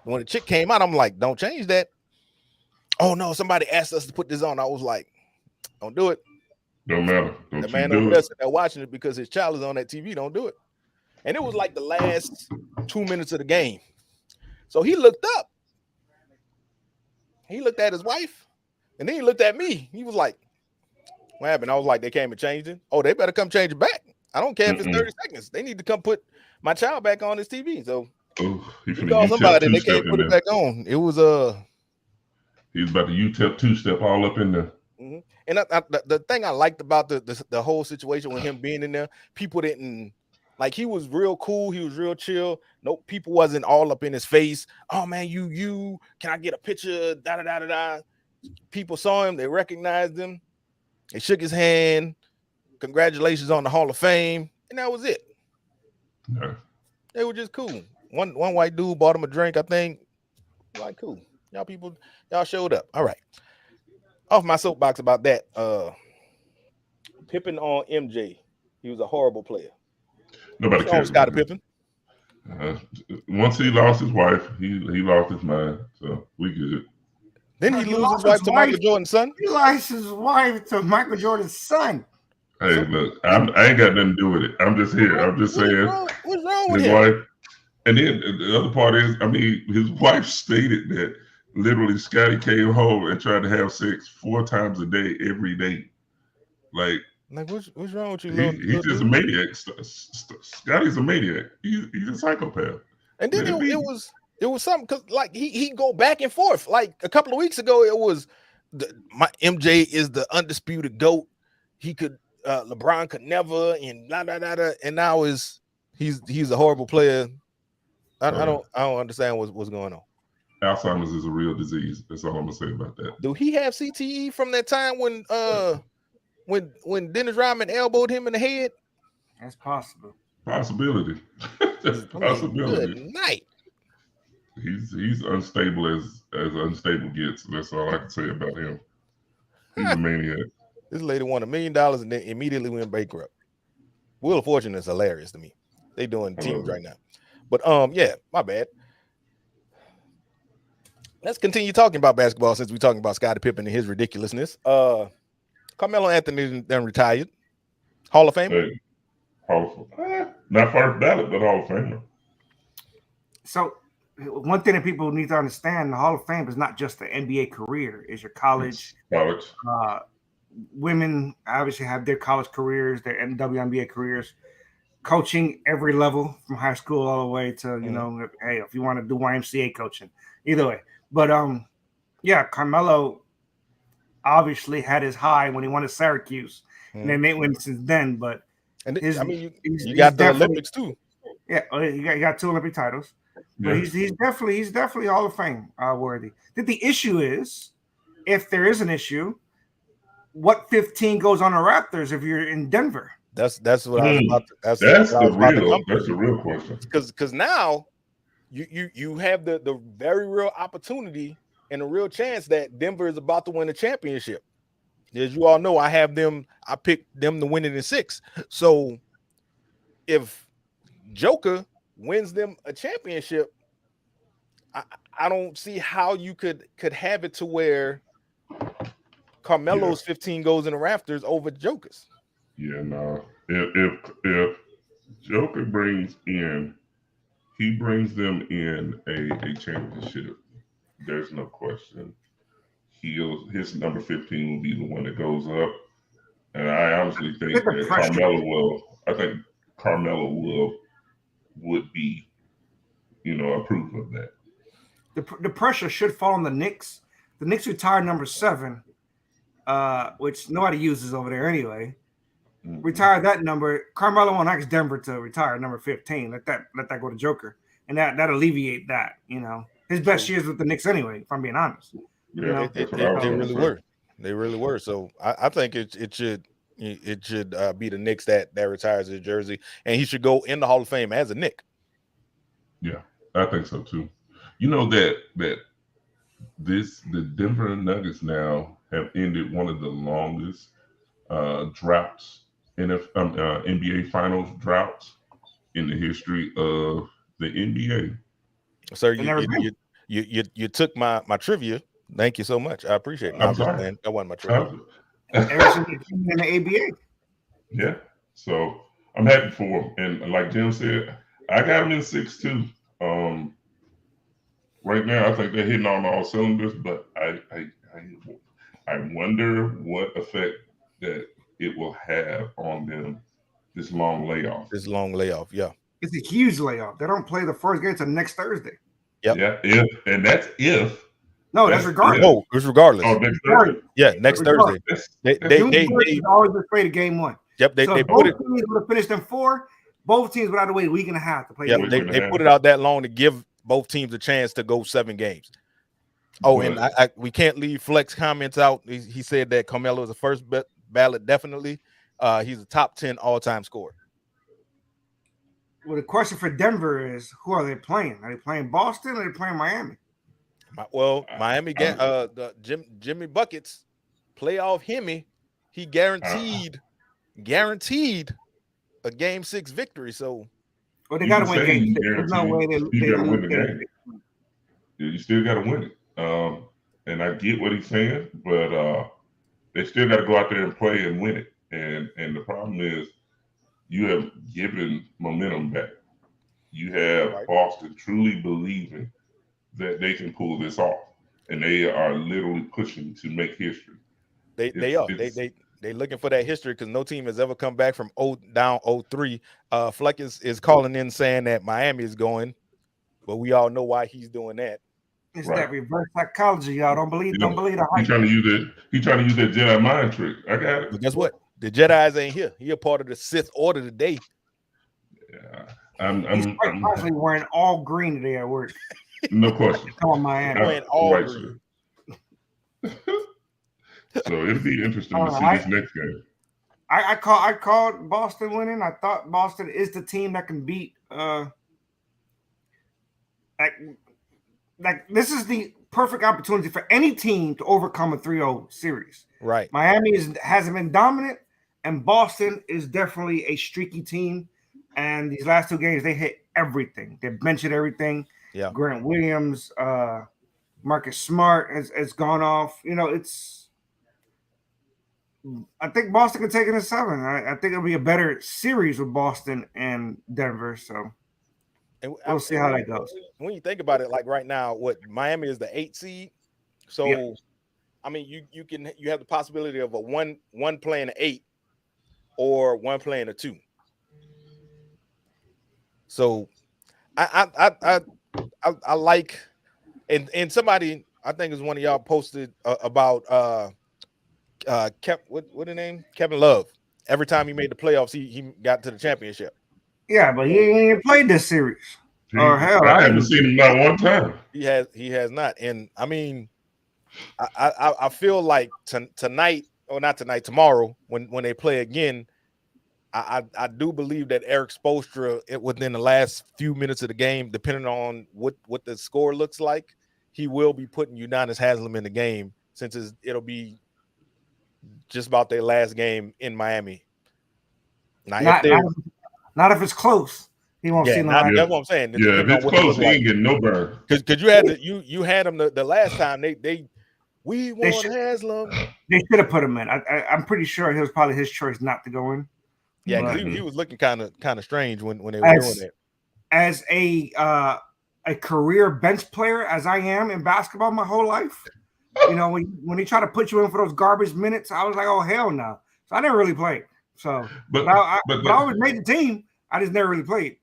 [SPEAKER 1] when the chick came out, I'm like, don't change that. Oh no, somebody asked us to put this on. I was like, don't do it.
[SPEAKER 3] Don't matter. Don't
[SPEAKER 1] The
[SPEAKER 3] you
[SPEAKER 1] man
[SPEAKER 3] do
[SPEAKER 1] over
[SPEAKER 3] it.
[SPEAKER 1] there sitting there watching it because his child is on that TV. Don't do it. And it was like the last 2 minutes of the game. So he looked up. He looked at his wife, and then he looked at me. He was like, what happened? I was like, they came and changed it. Oh, they better come change it back. I don't care if it's 30 seconds. They need to come put my child back on his TV. So he
[SPEAKER 3] called
[SPEAKER 1] somebody and they can't put it back on. It was
[SPEAKER 3] he was about to UTEP two-step all up in there.
[SPEAKER 1] Mm-hmm. And the thing I liked about the whole situation with him being in there, people didn't like. He was real cool. He was real chill. No, people wasn't all up in his face. Oh man, you can I get a picture? Da da da da da. People saw him. They recognized him. They shook his hand. Congratulations on the Hall of Fame, and that was it.
[SPEAKER 3] Yeah.
[SPEAKER 1] They were just cool. One white dude bought him a drink. I think. Like cool. Y'all showed up. All right. Off my soapbox about that. Pippen on MJ. He was a horrible player.
[SPEAKER 3] Nobody cares.
[SPEAKER 1] Scottie Pippen.
[SPEAKER 3] Once he lost his wife, he lost his mind. So we good.
[SPEAKER 1] Then he lose his wife to Michael Jordan's son.
[SPEAKER 2] He lost his wife to Michael Jordan's son.
[SPEAKER 3] Hey, look, I ain't got nothing to do with it. I'm just here. I'm just saying.
[SPEAKER 1] What's wrong with
[SPEAKER 3] his
[SPEAKER 1] him?
[SPEAKER 3] wife? And then the other part is, I mean, his wife stated that literally Scottie came home and tried to have sex 4 times a day, every day. Like
[SPEAKER 1] what's wrong with you?
[SPEAKER 3] He's just a maniac. Scottie's a maniac. He's a psychopath.
[SPEAKER 1] And then it was something because like he go back and forth. Like a couple of weeks ago, it was my MJ is the undisputed GOAT. He could LeBron could never and blah blah blah. And now he's a horrible player. I don't understand what's going on.
[SPEAKER 3] Alzheimer's is a real disease. That's all I'm gonna say about that.
[SPEAKER 1] Do he have CTE from that time when Dennis Rodman elbowed him in the head?
[SPEAKER 2] That's possible.
[SPEAKER 3] Possibility. That's a possibility.
[SPEAKER 1] Good night.
[SPEAKER 3] He's unstable as unstable gets. That's all I can say about him. He's a maniac.
[SPEAKER 1] This lady won $1 million and then immediately went bankrupt. Wheel of Fortune is hilarious to me. They doing teams right now. But yeah, my bad. Let's continue talking about basketball since we're talking about Scottie Pippen and his ridiculousness. Carmelo Anthony then retired. Hall of Famer?
[SPEAKER 3] Not first ballot, but Hall of Famer.
[SPEAKER 2] So one thing that people need to understand, the Hall of Fame is not just the NBA career. It's your college. Women obviously have their college careers, their WNBA careers, coaching every level from high school all the way to, hey, if you want to do YMCA coaching, either way. But yeah, Carmelo obviously had his high when he won at Syracuse, and they win since then. But
[SPEAKER 1] you got the Olympics too.
[SPEAKER 2] Yeah, you got 2 Olympic titles. But he's definitely Hall of Fame worthy. The issue is, if there is an issue, what 15 goes on the Raptors if you're in Denver?
[SPEAKER 1] That's what I was about to. That's
[SPEAKER 3] the real question.
[SPEAKER 1] Because now you have the very real opportunity and a real chance that Denver is about to win a championship. As you all know, I picked them to win it in 6. So if Joker wins them a championship, I don't see how you could have it to where Carmelo's 15 goes in the Raptors over Joker's.
[SPEAKER 3] Yeah, no. If Joker brings them in a championship, there's no question. His number 15 will be the one that goes up. And I honestly think that Carmelo would be, approve of that.
[SPEAKER 2] The pressure should fall on the Knicks. The Knicks retired number 7, which nobody uses over there anyway. Retire that number. Carmelo won't ask Denver to retire number 15. Let that go to Joker, and that alleviate that. His best years with the Knicks anyway. If I'm being honest.
[SPEAKER 3] Yeah,
[SPEAKER 1] they really were. They really were. So I think it should be the Knicks that retires his jersey, and he should go in the Hall of Fame as a Knick.
[SPEAKER 3] Yeah, I think so too. You know that the Denver Nuggets now have ended one of the longest droughts NBA Finals droughts in the history of the NBA.
[SPEAKER 1] Sir,
[SPEAKER 2] They never been.
[SPEAKER 1] you took my trivia. Thank you so much. I appreciate it. No,
[SPEAKER 3] I'm
[SPEAKER 1] I'm just
[SPEAKER 3] sorry.
[SPEAKER 1] saying that wasn't my trivia.
[SPEAKER 2] Ever since they came in the ABA.
[SPEAKER 3] Yeah. So I'm happy for him. And like Jim said, I got him in 6-2. Right now, I think they're hitting on all cylinders, but I wonder what effect that it will have on them this long layoff.
[SPEAKER 1] This long layoff, yeah.
[SPEAKER 2] It's a huge layoff. They don't play the first game until next Thursday.
[SPEAKER 1] Yep.
[SPEAKER 3] Yeah, and that's if.
[SPEAKER 2] No, that's regardless.
[SPEAKER 1] No, it's regardless.
[SPEAKER 3] Oh, next Thursday.
[SPEAKER 1] Yeah, next Thursday. They
[SPEAKER 2] always played game one.
[SPEAKER 1] Yep, they
[SPEAKER 2] both
[SPEAKER 1] put it.
[SPEAKER 2] Teams would have finished in 4. Both teams would have to wait a week and a half to play.
[SPEAKER 1] Yeah, they put it out that long to give both teams a chance to go 7 games. Oh, and we can't leave Flex comments out. He said that Carmelo is the first ballot, definitely. He's a top 10 all-time scorer.
[SPEAKER 2] Well, the question for Denver is, who are they playing? Are they playing Boston or are they playing Miami?
[SPEAKER 1] Miami the Jimmy Buckets playoff Hemi. He guaranteed a Game 6 victory. So,
[SPEAKER 2] well, they got to win Game 6. There's no way they
[SPEAKER 3] got to win the game. You still got to win it. And I get what he's saying, but they still got to go out there and play and win it. And the problem is, you have given momentum back. You have Boston truly believing that they can pull this off, and they are literally pushing to make history. They are.
[SPEAKER 1] They looking for that history because no team has ever come back from down 0-3. Fleck is calling in saying that Miami is going, but we all know why he's doing that.
[SPEAKER 2] It's that reverse psychology, y'all. Don't believe the hype.
[SPEAKER 3] He's trying to use that Jedi mind trick. I got it.
[SPEAKER 1] But guess what? The Jedi's ain't here. He a part of the Sith Order today.
[SPEAKER 3] Yeah,
[SPEAKER 2] He's actually wearing all green today at work.
[SPEAKER 3] No question.
[SPEAKER 2] Come on, Miami.
[SPEAKER 1] Wearing all green.
[SPEAKER 3] So it'll be interesting to see this next game.
[SPEAKER 2] I called Boston winning. I thought Boston is the team that can beat. Like this is the perfect opportunity for any team to overcome a 3-0 series.
[SPEAKER 1] Right.
[SPEAKER 2] Miami hasn't been dominant, and Boston is definitely a streaky team. And these last 2 games, they hit everything. They mentioned everything.
[SPEAKER 1] Yeah.
[SPEAKER 2] Grant Williams, Marcus Smart has gone off. You know, I think Boston can take it in 7. I think it'll be a better series with Boston and Denver. So we'll see how that goes.
[SPEAKER 1] When you think about it, like right now, Miami is the 8th seed. So, yeah. I mean, you have the possibility of a one playing an 8 or one playing a 2. So, I like, and somebody, I think it was one of y'all posted about what the name? Kevin Love. Every time he made the playoffs, he got to the championship.
[SPEAKER 2] Yeah, but he ain't played this series.
[SPEAKER 3] I haven't seen him not one time.
[SPEAKER 1] He has not. And I mean, I feel like tonight, or not tonight, tomorrow, when they play again, I do believe that Eric Spoelstra, within the last few minutes of the game, depending on what the score looks like, he will be putting Udonis Haslem in the game, since it'll be just about their last game in Miami.
[SPEAKER 2] Not if it's close. He won't see
[SPEAKER 1] That's what I'm saying.
[SPEAKER 3] Yeah, if it's close, he ain't getting no burn.
[SPEAKER 1] Because you had him the last time we want Haslem.
[SPEAKER 2] They should have put him in. I'm pretty sure it was probably his choice not to go in.
[SPEAKER 1] Yeah, because he was looking kind of strange when they were doing it.
[SPEAKER 2] As a career bench player, as I am in basketball my whole life, you know, when they try to put you in for those garbage minutes, I was like, oh hell no. So I never really played. So, but I always made the team. I just never really played.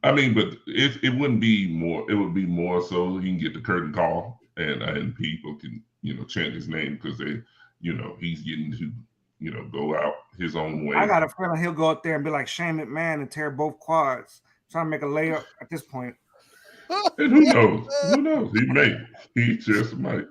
[SPEAKER 3] I mean, but it wouldn't be more. It would be more so he can get the curtain call and people can chant his name because he's getting to go out his own way.
[SPEAKER 2] I got a feeling he'll go out there and be like Shane McMahon and tear both quads, trying to make a layup at this point.
[SPEAKER 3] And who knows? Who knows? He may. He just might.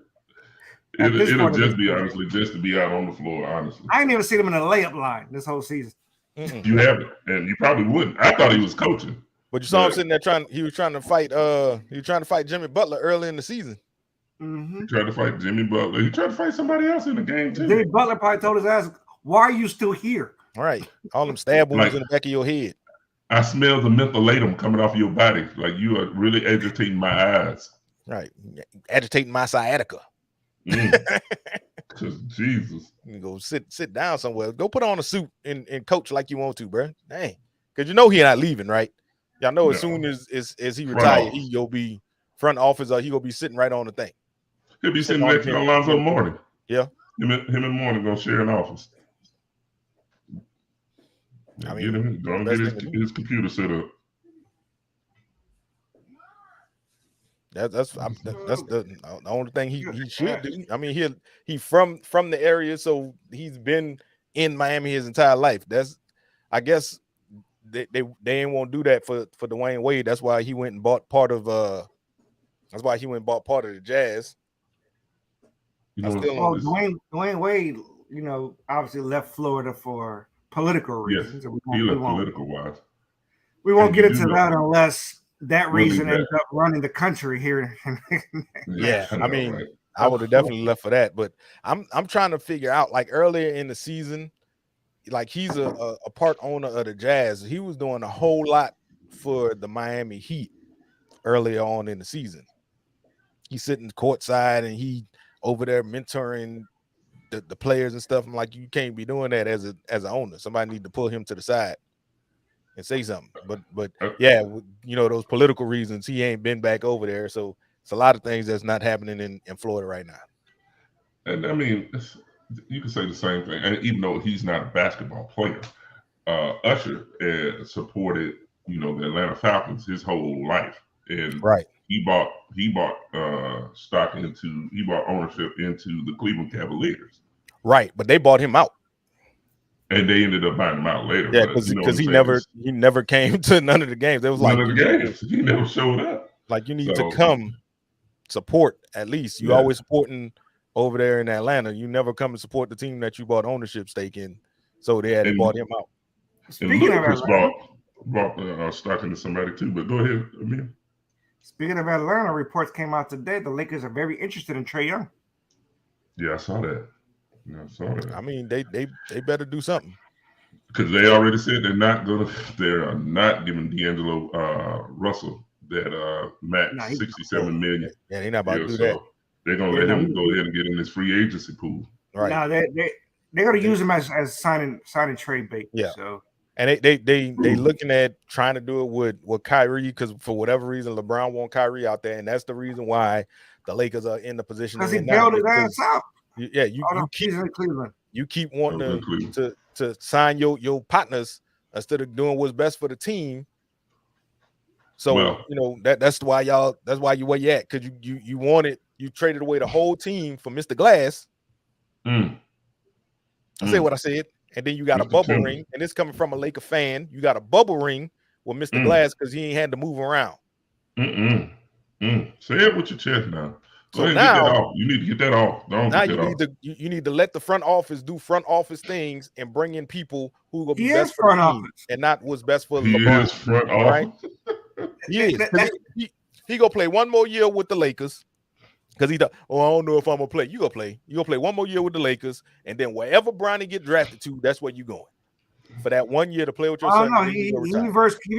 [SPEAKER 3] It'll just be honestly just to be out on the floor. Honestly,
[SPEAKER 2] I ain't even seen him in a layup line this whole season.
[SPEAKER 3] You haven't, and you probably wouldn't. I thought he was coaching.
[SPEAKER 1] But you saw him sitting there he was trying to fight Jimmy Butler early in the season.
[SPEAKER 2] Mm-hmm.
[SPEAKER 3] He tried to fight Jimmy Butler. He tried to fight somebody else in the game too.
[SPEAKER 2] Jimmy Butler probably told his ass, "Why are you still here?"
[SPEAKER 1] All right, all them stab wounds in the back of your head.
[SPEAKER 3] I smell the mentholatum coming off your body. Like you are really agitating my eyes.
[SPEAKER 1] Right, agitating my sciatica.
[SPEAKER 3] Because Jesus,
[SPEAKER 1] you go sit down somewhere. Go put on a suit and coach like you want to, bro. Dang, because you know he not leaving, right? Y'all know as soon as he retired, he go be front office or he gonna be sitting right on the thing.
[SPEAKER 3] He'll be sitting next to Alonzo Mourning.
[SPEAKER 1] Yeah,
[SPEAKER 3] him and Mourning gonna share an office.
[SPEAKER 1] I mean,
[SPEAKER 3] get his computer set up.
[SPEAKER 1] That's the only thing he should do. I mean, he from the area, so he's been in Miami his entire life. I guess they ain't want to do that for Dwayne Wade. That's why he went and bought part of the Jazz.
[SPEAKER 2] Dwayne Wade, obviously left Florida for political reasons.
[SPEAKER 3] Yes, he left political wise.
[SPEAKER 2] We won't get into that unless that reason ends up running the country here.
[SPEAKER 1] Yeah, I mean, right. I would have definitely left for that. But I'm trying to figure out, like earlier in the season, like he's a part owner of the Jazz. He was doing a whole lot for the Miami Heat earlier on in the season. He's sitting courtside and he over there mentoring the players and stuff. I'm like, you can't be doing that as an owner. Somebody need to pull him to the side and say something. But yeah, those political reasons, he ain't been back over there. So it's a lot of things that's not happening in Florida right now.
[SPEAKER 3] And I mean, you can say the same thing. And even though he's not a basketball player, Usher supported, the Atlanta Falcons his whole life. And he bought ownership into the Cleveland Cavaliers.
[SPEAKER 1] Right, but they bought him out.
[SPEAKER 3] And they ended up buying him out later.
[SPEAKER 1] Yeah, because he never came to none of the games. It was
[SPEAKER 3] none of the games. He never showed up.
[SPEAKER 1] Like, you need to come support at least. You always supporting over there in Atlanta. You never come and support the team that you bought ownership stake in. So they bought him out.
[SPEAKER 3] Speaking of Atlanta, bought stock into somebody too. But go ahead, Amir.
[SPEAKER 2] Speaking of Atlanta, reports came out today. The Lakers are very interested in Trae Young.
[SPEAKER 3] Yeah, I saw that.
[SPEAKER 1] I mean, they better do something.
[SPEAKER 3] Because they already said they're not giving D'Angelo Russell that max $67 million.
[SPEAKER 1] Yeah, they're not about to do that.
[SPEAKER 3] They're gonna let him go ahead and get in this free agency pool.
[SPEAKER 2] Right. No, they're gonna use him as signing trade bait.
[SPEAKER 1] Yeah.
[SPEAKER 2] So
[SPEAKER 1] and they looking at trying to do it with Kyrie, because for whatever reason LeBron want Kyrie out there, and that's the reason why the Lakers are in the position.
[SPEAKER 2] Because he bailed his ass out.
[SPEAKER 1] Yeah, you keep wanting to sign your partners instead of doing what's best for the team. So that's why you where you at, because you traded away the whole team for Mr. Glass. I say what I said, and then you got a bubble ring, and it's coming from a Laker fan. You got a bubble ring with Mr. Glass because he ain't had to move around.
[SPEAKER 3] Say it with your chest now.
[SPEAKER 1] So now
[SPEAKER 3] you need to get that off.
[SPEAKER 1] Now you need to let the front office do front office things and bring in people who will be best for the team and not what's best for LeBron.
[SPEAKER 3] Is front office.
[SPEAKER 1] Right? He is. He gonna play one more year with the Lakers because I don't know if I'm gonna play. You gonna play. You gonna play one more year with the Lakers, and then wherever Bronny get drafted to, that's where you going for that 1 year to play with your son.
[SPEAKER 2] No, he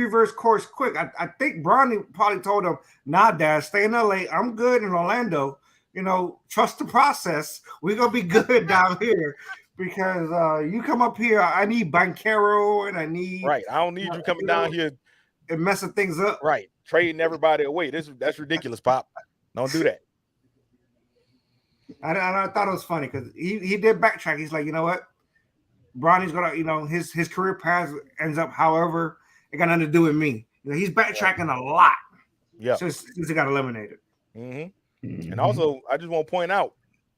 [SPEAKER 2] reversed course quick. I think Bronny probably told him, "Nah, Dad, stay in LA. I'm good in Orlando. Trust the process. We're gonna be good down here because you come up here. I need Banchero and I need
[SPEAKER 1] I don't need you coming down here
[SPEAKER 2] and messing things up.
[SPEAKER 1] Right, trading everybody away. That's ridiculous, Pop. Don't do that."
[SPEAKER 2] I thought it was funny because he did backtrack. He's like, you know what? Bronny's gonna, his career path ends up however it got nothing to do with me. He's backtracking a lot.
[SPEAKER 1] Yeah,
[SPEAKER 2] since he got eliminated.
[SPEAKER 1] And also, I just want to point out,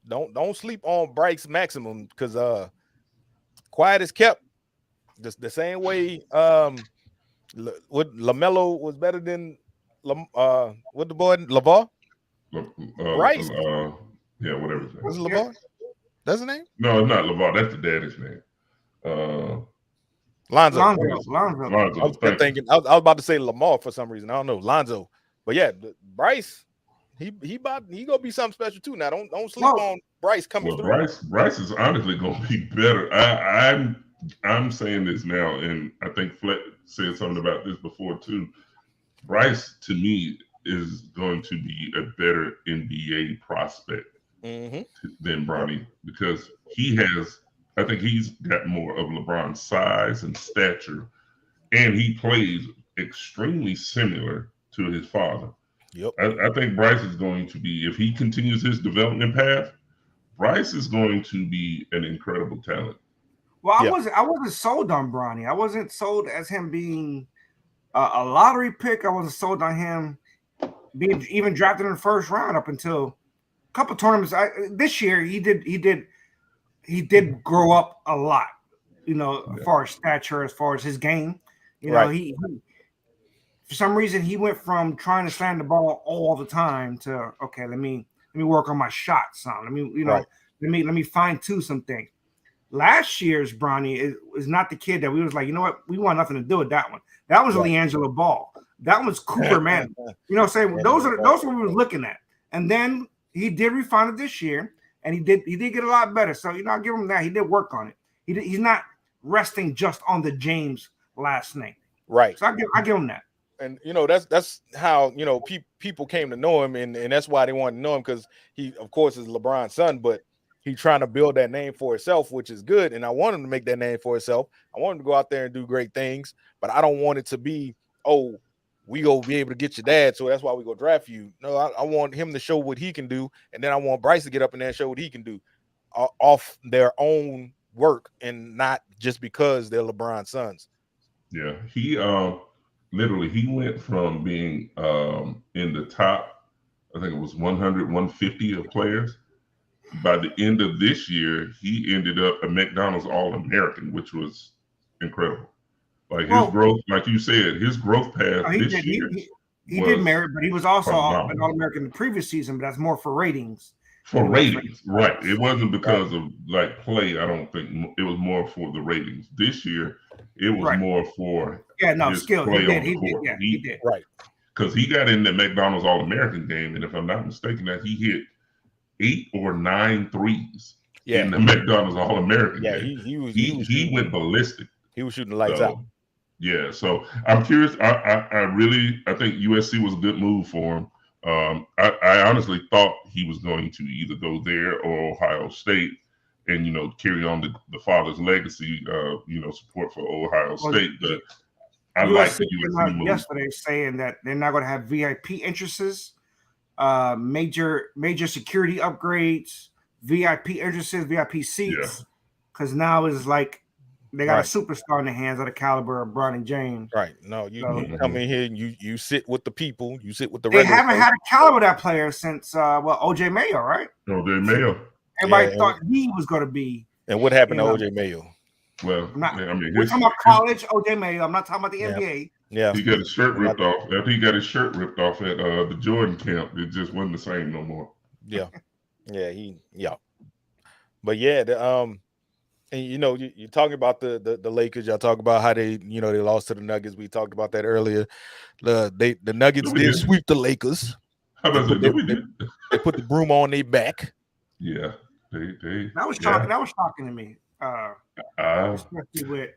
[SPEAKER 1] don't sleep on Bryce Maximum because quiet is kept. The same way what LaMelo was better than what the boy LeVar? Bryce.
[SPEAKER 3] Yeah, whatever.
[SPEAKER 1] Was it LeVar? That's his name?
[SPEAKER 3] No, it's not LeVar. That's the daddy's name.
[SPEAKER 1] Lonzo.
[SPEAKER 2] Lonzo.
[SPEAKER 1] I was thinking. I was about to say Lamar for some reason. I don't know Lonzo, but yeah, Bryce. He gonna be something special too. Now don't sleep on Bryce coming through.
[SPEAKER 3] Bryce is honestly gonna be better. I'm saying this now, and I think Fleck said something about this before too. Bryce to me is going to be a better NBA prospect than Bronny because I think he's got more of LeBron's size and stature, and he plays extremely similar to his father.
[SPEAKER 1] Yep.
[SPEAKER 3] I think Bryce is going to be, if he continues his development path, Bryce is going to be an incredible talent.
[SPEAKER 2] Well, I wasn't sold on Bronny. I wasn't sold as him being a lottery pick. I wasn't sold on him being even drafted in the first round up until a couple tournaments. This year he did grow up a lot, as far as stature, as far as his game. He for some reason he went from trying to slam the ball all the time to okay, let me work on my shot some. Let me fine tune some things. Last year's Bronny is not the kid that we was like, you know what, we want nothing to do with that one. That was LiAngelo Ball. That was Cooper Man. You know what I'm saying? Those are what we were looking at. And then he did refine it this year, and he did get a lot better. So I'll give him that. He did work on it. He's not resting just on the James last name.
[SPEAKER 1] Right.
[SPEAKER 2] So I give him that.
[SPEAKER 1] And that's how people came to know him, and that's why they wanted to know him, because he of course is LeBron's son, but he's trying to build that name for himself, which is good. And I want him to make that name for himself. I want him to go out there and do great things, but I don't want it to be, oh, we go be able to get your dad, so that's why we go draft you. No, I want him to show what he can do, and then I want Bryce to get up in there and show what he can do off their own work, and not just because they're LeBron's sons.
[SPEAKER 3] Yeah, he literally he went from being in the top, I think it was 100, 150 of players. By the end of this year, he ended up a McDonald's All-American, which was incredible. Like his growth, like you said, his growth path this year.
[SPEAKER 2] He did merit, but he was also an All-American the previous season, but that's more for ratings.
[SPEAKER 3] For ratings, right. It wasn't because of like play, I don't think. It was more for the ratings. This year, it was more for his
[SPEAKER 2] skill.
[SPEAKER 3] Play
[SPEAKER 2] he did.
[SPEAKER 1] Right.
[SPEAKER 3] Because he got in the McDonald's All-American game, and if I'm not mistaken, that he hit 8 or 9 threes in the McDonald's All-American game. He went ballistic.
[SPEAKER 1] He was shooting lights out.
[SPEAKER 3] Yeah, so I'm curious. I think USC was a good move for him. I honestly thought he was going to either go there or Ohio State and, carry on the father's legacy, support for Ohio State. But I like the USC move.
[SPEAKER 2] Yesterday saying that they're not going to have VIP entrances, major security upgrades, VIP entrances, VIP seats, because now it's like they got a superstar in the hands of the caliber of Bronny James.
[SPEAKER 1] Right. No, you come in here and you sit with the people. You sit with the.
[SPEAKER 2] They haven't had a caliber of that player since OJ Mayo, right?
[SPEAKER 3] OJ Mayo.
[SPEAKER 2] Everybody thought he was going to be.
[SPEAKER 1] And what happened to OJ Mayo?
[SPEAKER 3] Well,
[SPEAKER 2] we're talking about college OJ Mayo. I'm not talking about the NBA.
[SPEAKER 3] Yeah, he got his shirt ripped off. After he got his shirt ripped off at the Jordan camp, it just wasn't the same no more.
[SPEAKER 1] Yeah, but yeah, and you're talking about the Lakers. Y'all talk about how they they lost to the Nuggets. We talked about that earlier. The Nuggets did sweep the Lakers.
[SPEAKER 3] They
[SPEAKER 1] put the broom on their back.
[SPEAKER 3] Yeah, they
[SPEAKER 2] that was shocking. That was shocking to me. Especially with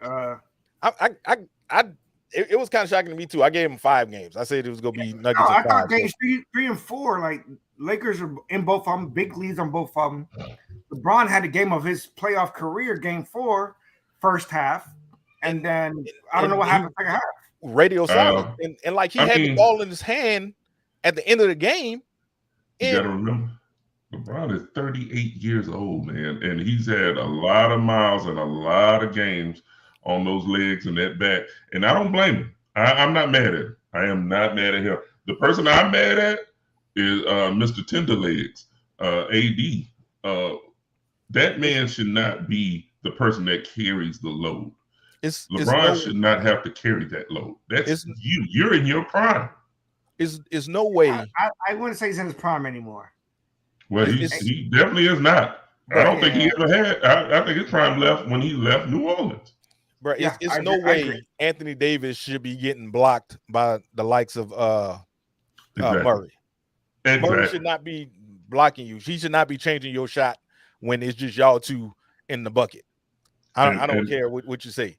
[SPEAKER 1] it was kind of shocking to me too. I gave them 5 games. I said it was gonna be Nuggets.
[SPEAKER 2] I thought games 3 and 4, like Lakers are in both of them, big leads on both of them. LeBron had a game of his playoff career, game 4, first half, and then I don't know what happened second half.
[SPEAKER 1] Radio silence, and like he had the ball in his hand at the end of the game.
[SPEAKER 3] You gotta remember, LeBron is 38 years old, man, and he's had a lot of miles and a lot of games on those legs and that back, and I don't blame him. I'm not mad at him. I am not mad at him. The person I'm mad at is Mr. Tenderlegs, AD. That man should not be the person that carries the load. LeBron should not have to carry that load. That's you. You're in your prime.
[SPEAKER 1] Is no way.
[SPEAKER 2] I wouldn't say he's in his prime anymore.
[SPEAKER 3] Well, he definitely is not. I don't think he ever had. I think his prime left when he left New Orleans.
[SPEAKER 1] bro.
[SPEAKER 2] Yeah,
[SPEAKER 1] It's
[SPEAKER 2] I
[SPEAKER 1] no
[SPEAKER 2] agree. I
[SPEAKER 1] way
[SPEAKER 2] agree.
[SPEAKER 1] Anthony Davis should be getting blocked by the likes of
[SPEAKER 3] Exactly.
[SPEAKER 1] Murray. Murray
[SPEAKER 3] Exactly.
[SPEAKER 1] should not be blocking you. He should not be changing your shot when it's just y'all two in the bucket. I don't care what you say.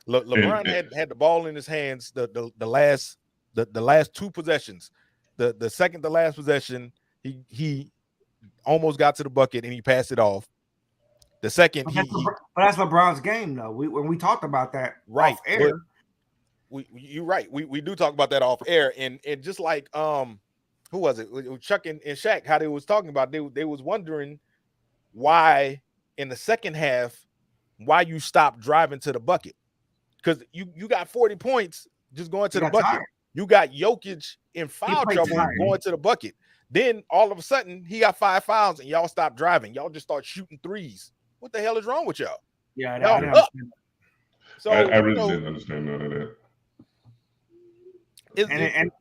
[SPEAKER 1] LeBron had the ball in his hands the last 2 possessions. The second to last possession, he almost got to the bucket and he passed it off. The second,
[SPEAKER 2] But that's LeBron's game, though. When we talked about that
[SPEAKER 1] right
[SPEAKER 2] off air.
[SPEAKER 1] You're right. We do talk about that off air, and just like who was it? Chuck and Shaq, how they was talking about, they was wondering why in the second half, why you stopped driving to the bucket, because you got 40 points just going to the bucket.
[SPEAKER 2] Tired.
[SPEAKER 1] You got Jokic in foul trouble going to the bucket. Then all of a sudden he got 5 fouls and y'all stop driving. Y'all just start shooting threes. What the hell is wrong with y'all?
[SPEAKER 2] Yeah,
[SPEAKER 1] y'all up. So
[SPEAKER 3] I really didn't understand none of that.
[SPEAKER 2] And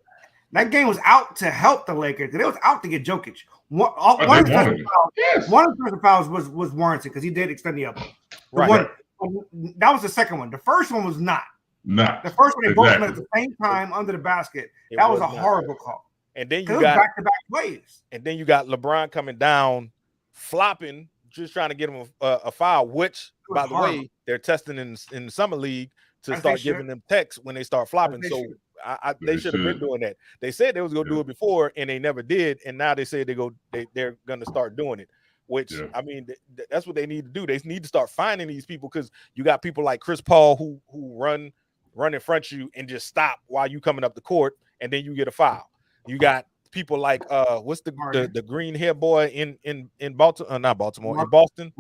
[SPEAKER 2] that game was out to help the Lakers. It was out to get Jokic. One of the fouls was warranted because he did extend the elbow. That was the second one. The first one was not. The first one they both went at the same time under the basket. That was a horrible call.
[SPEAKER 1] And then you got
[SPEAKER 2] back-to-back plays.
[SPEAKER 1] And then you got LeBron coming down, flopping, just trying to get him a foul. Which, by the way, they're testing in the summer league to start giving them techs when they start flopping. So they should have been doing that. They said they was gonna do it before, and they never did. And now they say they're gonna start doing it. Which I mean, that's what they need to do. They need to start finding these people, because you got people like Chris Paul who run in front of you and just stop while you coming up the court, and then you get a foul. You got people like what's the green hair boy in Baltimore, not Baltimore, in Boston,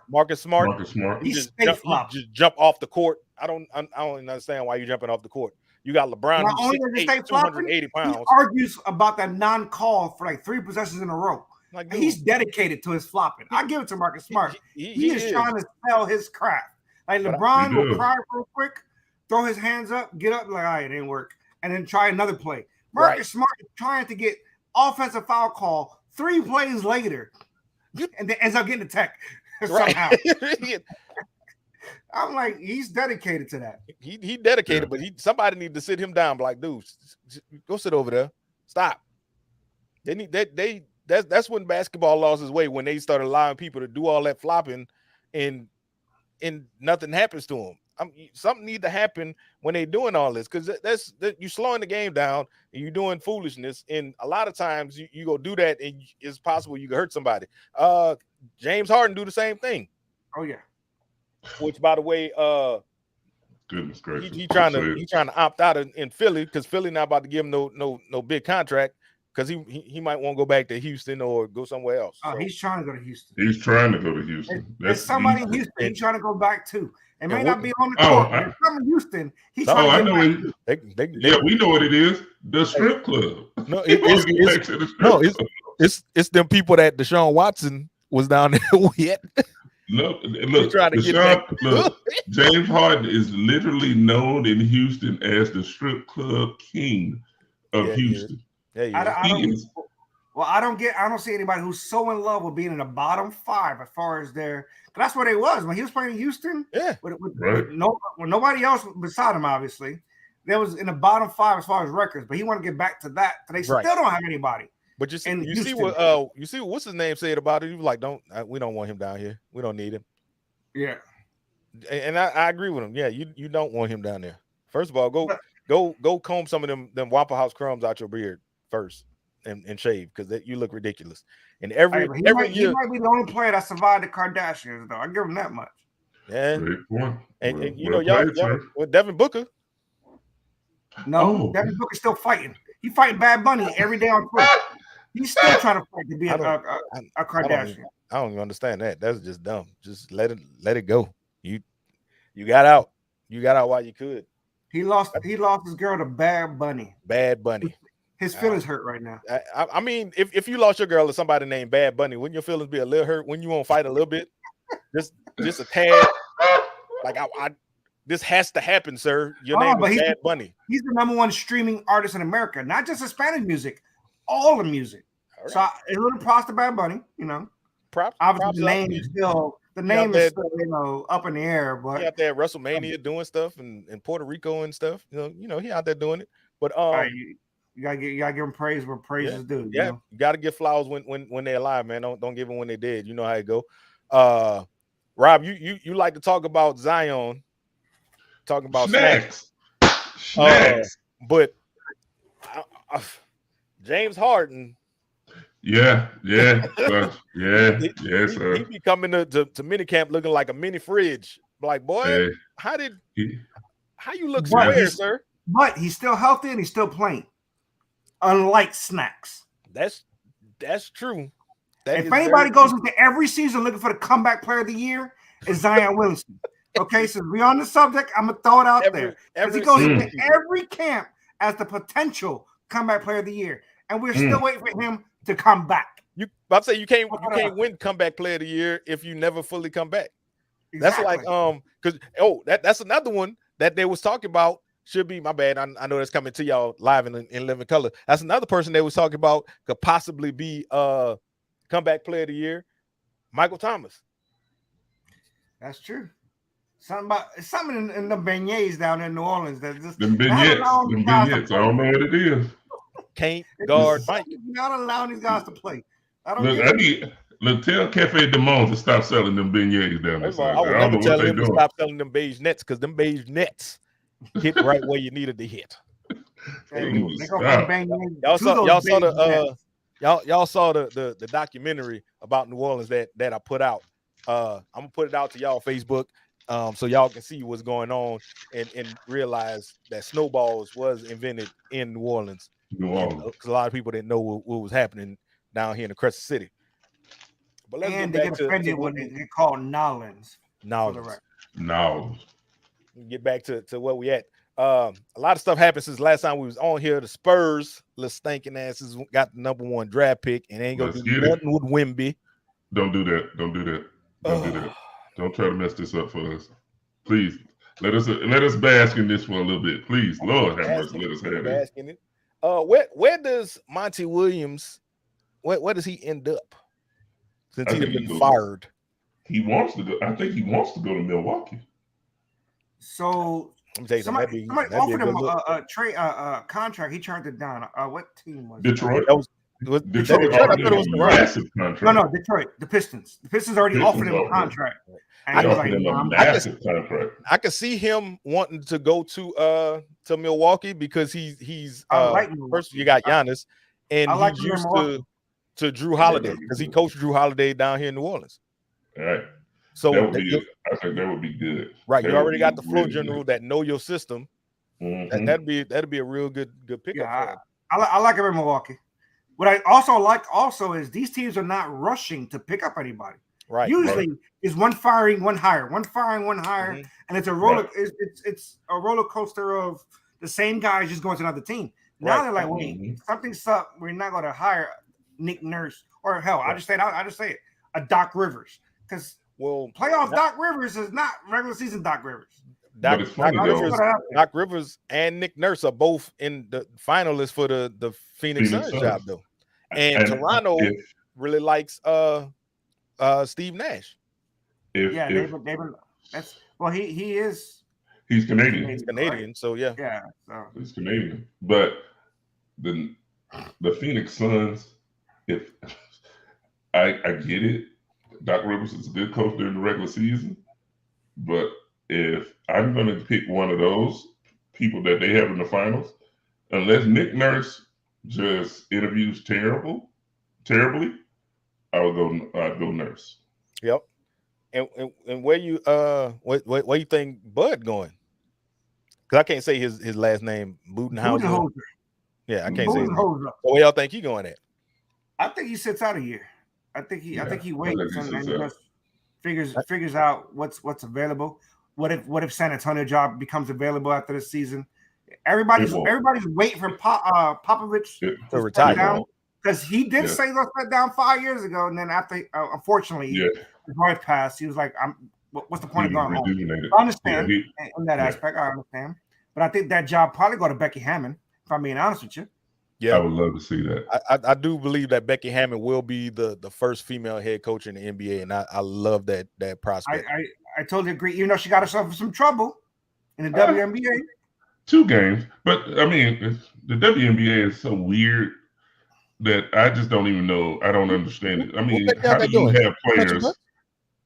[SPEAKER 1] Marcus Smart. He just jump off the court. I don't understand why you're jumping off the court. You got LeBron, who's 6'8", 280 pounds.
[SPEAKER 2] He argues about that non-call for like 3 possessions in a row. Like, he's dedicated to his flopping. I give it to Marcus Smart. He is trying to sell his craft. Like, LeBron will cry real quick, throw his hands up, get up, like, all right, it didn't work, and then try another play. Marcus Smart is trying to get offensive foul call 3 plays later, and then ends up getting a tech somehow. I'm like, he's dedicated to that.
[SPEAKER 1] He dedicated, but somebody need to sit him down. Like, dude, go sit over there. Stop. They need that's when basketball lost its way, when they started allowing people to do all that flopping, and nothing happens to them. Something need to happen when they're doing all this, because you're slowing the game down and you're doing foolishness. And a lot of times you go do that, and it's possible you can hurt somebody. James Harden do the same thing.
[SPEAKER 2] Oh yeah.
[SPEAKER 1] Which, by the way,
[SPEAKER 3] goodness gracious,
[SPEAKER 1] he trying to opt out in Philly, because Philly not about to give him no big contract, because he might want to go back to Houston or go somewhere else.
[SPEAKER 2] Oh, so he's trying to go to Houston.
[SPEAKER 3] He's trying to go to Houston.
[SPEAKER 2] There's somebody in Houston he's trying to go back to. It may not be on the court. But from Houston, he's trying to get
[SPEAKER 3] back. We know what it is. The strip club.
[SPEAKER 1] No, it's them people that Deshaun Watson was down there with.
[SPEAKER 3] Look, James Harden is literally known in Houston as the strip club king of Houston.
[SPEAKER 2] I don't see anybody who's so in love with being in the bottom 5 as far as that's what it was when he was playing in Houston.
[SPEAKER 1] Yeah,
[SPEAKER 2] with nobody else beside him, obviously. There was in the bottom 5 as far as records, but he want to get back to that. They still don't have anybody.
[SPEAKER 1] But you see what what's his name said about it. He was like, we don't want him down here. We don't need him.
[SPEAKER 2] Yeah,
[SPEAKER 1] and I agree with him. Yeah, you don't want him down there. First of all, go comb some of them Waffle House crumbs out your beard first and shave, because you look ridiculous. And every year,
[SPEAKER 2] he might be the only player that survived the Kardashians, though. I give him that much.
[SPEAKER 1] Yeah, and y'all with Devin Booker.
[SPEAKER 2] No, Devin Booker's still fighting. He fighting Bad Bunny every day on Twitter. He's still trying to fight to be a Kardashian.
[SPEAKER 1] I don't even understand that. That's just dumb. Just let it go. You got out. You got out while you could.
[SPEAKER 2] He lost his girl to Bad Bunny.
[SPEAKER 1] Bad Bunny.
[SPEAKER 2] His feelings hurt right now.
[SPEAKER 1] I mean, if you lost your girl to somebody named Bad Bunny, wouldn't your feelings be a little hurt? When you won't fight a little bit? Just a tad. Like this has to happen, sir. Your name is Bad Bunny.
[SPEAKER 2] He's the #1 streaming artist in America, not just Hispanic music, all the music. Right. So a little props to Bad Bunny, you know.
[SPEAKER 1] Props.
[SPEAKER 2] Obviously, the name is still The name is still, up in the air, but
[SPEAKER 1] he out there at WrestleMania doing stuff in Puerto Rico and stuff. He out there doing it. But
[SPEAKER 2] you gotta give him praise where praise is due.
[SPEAKER 1] Yeah, you gotta give flowers when they're alive, man. Don't give them when they're dead. You know how it go. Rob, you like to talk about Zion, talking about snacks. But James Harden.
[SPEAKER 3] Yeah, sir. He
[SPEAKER 1] be coming to minicamp looking like a mini fridge. Like, boy, how you look square, sir?
[SPEAKER 2] But he's still healthy and he's still playing. Unlike Snacks.
[SPEAKER 1] That's true.
[SPEAKER 2] If anybody goes into every season looking for the comeback player of the year, it's Zion Williamson. Okay, so we on the subject. I'm gonna throw it out there. Because he goes into every camp as the potential comeback player of the year. And we're still waiting for him to come back.
[SPEAKER 1] I'd say you can't win comeback player of the year if you never fully come back. Exactly. That's like because that's another one that they was talking about. Should be my bad. I know that's coming to y'all live in living color. That's another person they was talking about could possibly be comeback player of the year, Michael Thomas.
[SPEAKER 2] That's true. Something in the beignets down in New Orleans that just
[SPEAKER 3] them beignets. I don't know what it is.
[SPEAKER 1] Can't guard Mike.
[SPEAKER 2] Not allowing these guys to play.
[SPEAKER 3] Tell Cafe de Monde to stop selling them beignets down there.
[SPEAKER 1] I would never tell them to stop selling them beige nets because them beige nets hit right where you needed to hit. Y'all saw the documentary about New Orleans that I put out. I'm gonna put it out to y'all Facebook, so y'all can see what's going on and realize that snowballs was invented in New Orleans. Because a lot of people didn't know what was happening down here in the Crescent City.
[SPEAKER 2] But let's get back to what they call Nolans.
[SPEAKER 1] Get back to where we at. A lot of stuff happened since last time we was on here. The Spurs, little stinking asses, got the number 1 draft pick and ain't gonna do nothing with Wemby.
[SPEAKER 3] Don't do that. Don't do that. Don't try to mess this up for us. Please let us bask in this for a little bit. Please, Lord have mercy, let us have
[SPEAKER 1] bask in it. Where does Monty Williams? Where does he end up? Since he's been fired,
[SPEAKER 3] he wants to go. I think he wants to go to Milwaukee.
[SPEAKER 2] So somebody offered him a contract. He turned it down. What team was
[SPEAKER 3] Detroit?
[SPEAKER 2] Detroit.
[SPEAKER 3] I thought it was a massive contract.
[SPEAKER 2] No, Detroit. The Pistons. The Pistons already offered him a contract. And he was like,
[SPEAKER 3] a massive contract.
[SPEAKER 1] I could see him wanting to go to Milwaukee because he's first you got Giannis and he's used to Drew Holiday because he coached Drew Holiday down here in New Orleans.
[SPEAKER 3] All right.
[SPEAKER 1] So
[SPEAKER 3] I think that would be good.
[SPEAKER 1] Right. You already got the floor general that know your system. Mm-hmm. That'd be a real good pickup.
[SPEAKER 2] Yeah, I like him in Milwaukee. What I also like is these teams are not rushing to pick up anybody.
[SPEAKER 1] Right.
[SPEAKER 2] Usually is one firing, one hire, and it's a roller. Right. It's a roller coaster of the same guys just going to another team. Now they're like, wait, something's up. We're not going to hire Nick Nurse or hell. I just say it, a Doc Rivers because playoff Doc Rivers is not regular season Doc Rivers.
[SPEAKER 1] Doc Rivers and Nick Nurse are both in the finalists for the Phoenix Suns job though, and Toronto really likes Steve Nash.
[SPEAKER 2] He is.
[SPEAKER 3] He's Canadian.
[SPEAKER 1] He's Canadian, right? So yeah.
[SPEAKER 2] Yeah. So.
[SPEAKER 3] He's Canadian, but the Phoenix Suns. If I get it, Doc Rivers is a good coach during the regular season, but if I'm going to pick one of those people that they have in the finals, unless Nick Nurse just interviews terribly, I'd go Nurse.
[SPEAKER 1] Yep. And where you where you think Bud going? Because I can't say his last name, Budenholzer. Yeah, I can't say. So where y'all think he going at?
[SPEAKER 2] I think he sits out a year. I think he waits and just figures out what's available. What if San Antonio job becomes available after the season? Everybody's waiting for Popovich
[SPEAKER 1] to retire
[SPEAKER 2] because he did say they'll step down 5 years ago, and then after unfortunately his wife passed, he was like, "What's the point of going home?" I understand in that aspect. I understand, but I think that job probably go to Becky Hammond. If I'm being honest with you.
[SPEAKER 1] Yeah,
[SPEAKER 3] I would love to see that.
[SPEAKER 1] I do believe that Becky Hammond will be the first female head coach in the NBA, and I love that prospect.
[SPEAKER 2] I totally agree. Even though she got herself in some trouble in the WNBA.
[SPEAKER 3] 2 games, but I mean, the WNBA is so weird that I just don't even know. I don't understand it. I mean, how do you have players?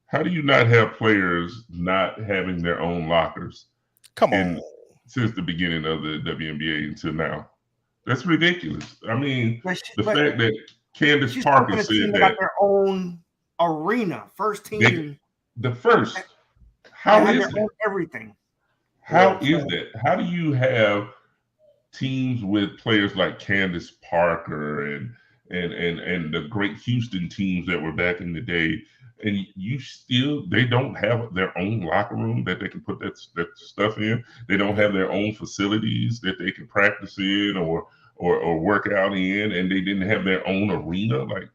[SPEAKER 3] How do you not have players not having their own lockers?
[SPEAKER 1] Come on.
[SPEAKER 3] Since the beginning of the WNBA until now. That's ridiculous. I mean, the fact that Candace Parker said that
[SPEAKER 2] got their own arena, first team.
[SPEAKER 3] The first. How is
[SPEAKER 2] that? Everything.
[SPEAKER 3] How is that? How do you have teams with players like Candace Parker and the great Houston teams that were back in the day, and they don't have their own locker room that they can put that stuff in. They don't have their own facilities that they can practice in or work out in, and they didn't have their own arena. Like,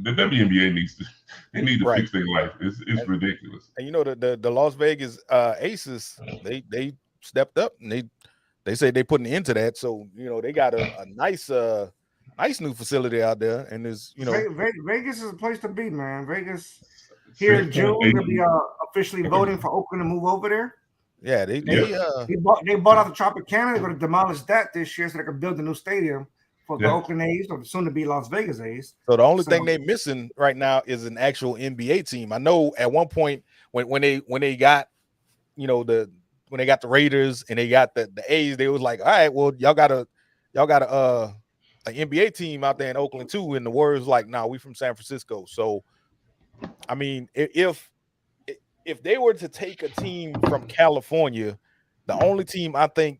[SPEAKER 3] the WNBA needs to fix their life. It's ridiculous.
[SPEAKER 1] And you know, the Las Vegas Aces, they stepped up and they say they putting into that. So, you know, they got a nice new facility out there, and is, you know,
[SPEAKER 2] Vegas is a place to be, man. Vegas here in June, they'll be officially voting for Oakland to move over there.
[SPEAKER 1] Yeah, they
[SPEAKER 2] bought out the Tropicana. They're going to demolish that this year so they can build a new stadium for the Oakland A's, or soon to be Las Vegas A's.
[SPEAKER 1] So the only thing they're missing right now is an actual NBA team. I know at one point when they got, you know, when they got the Raiders and they got the A's, they was like, all right, well, y'all got an NBA team out there in Oakland too. And the Warriors like, nah, we from San Francisco. So, I mean, if they were to take a team from California, the only team I think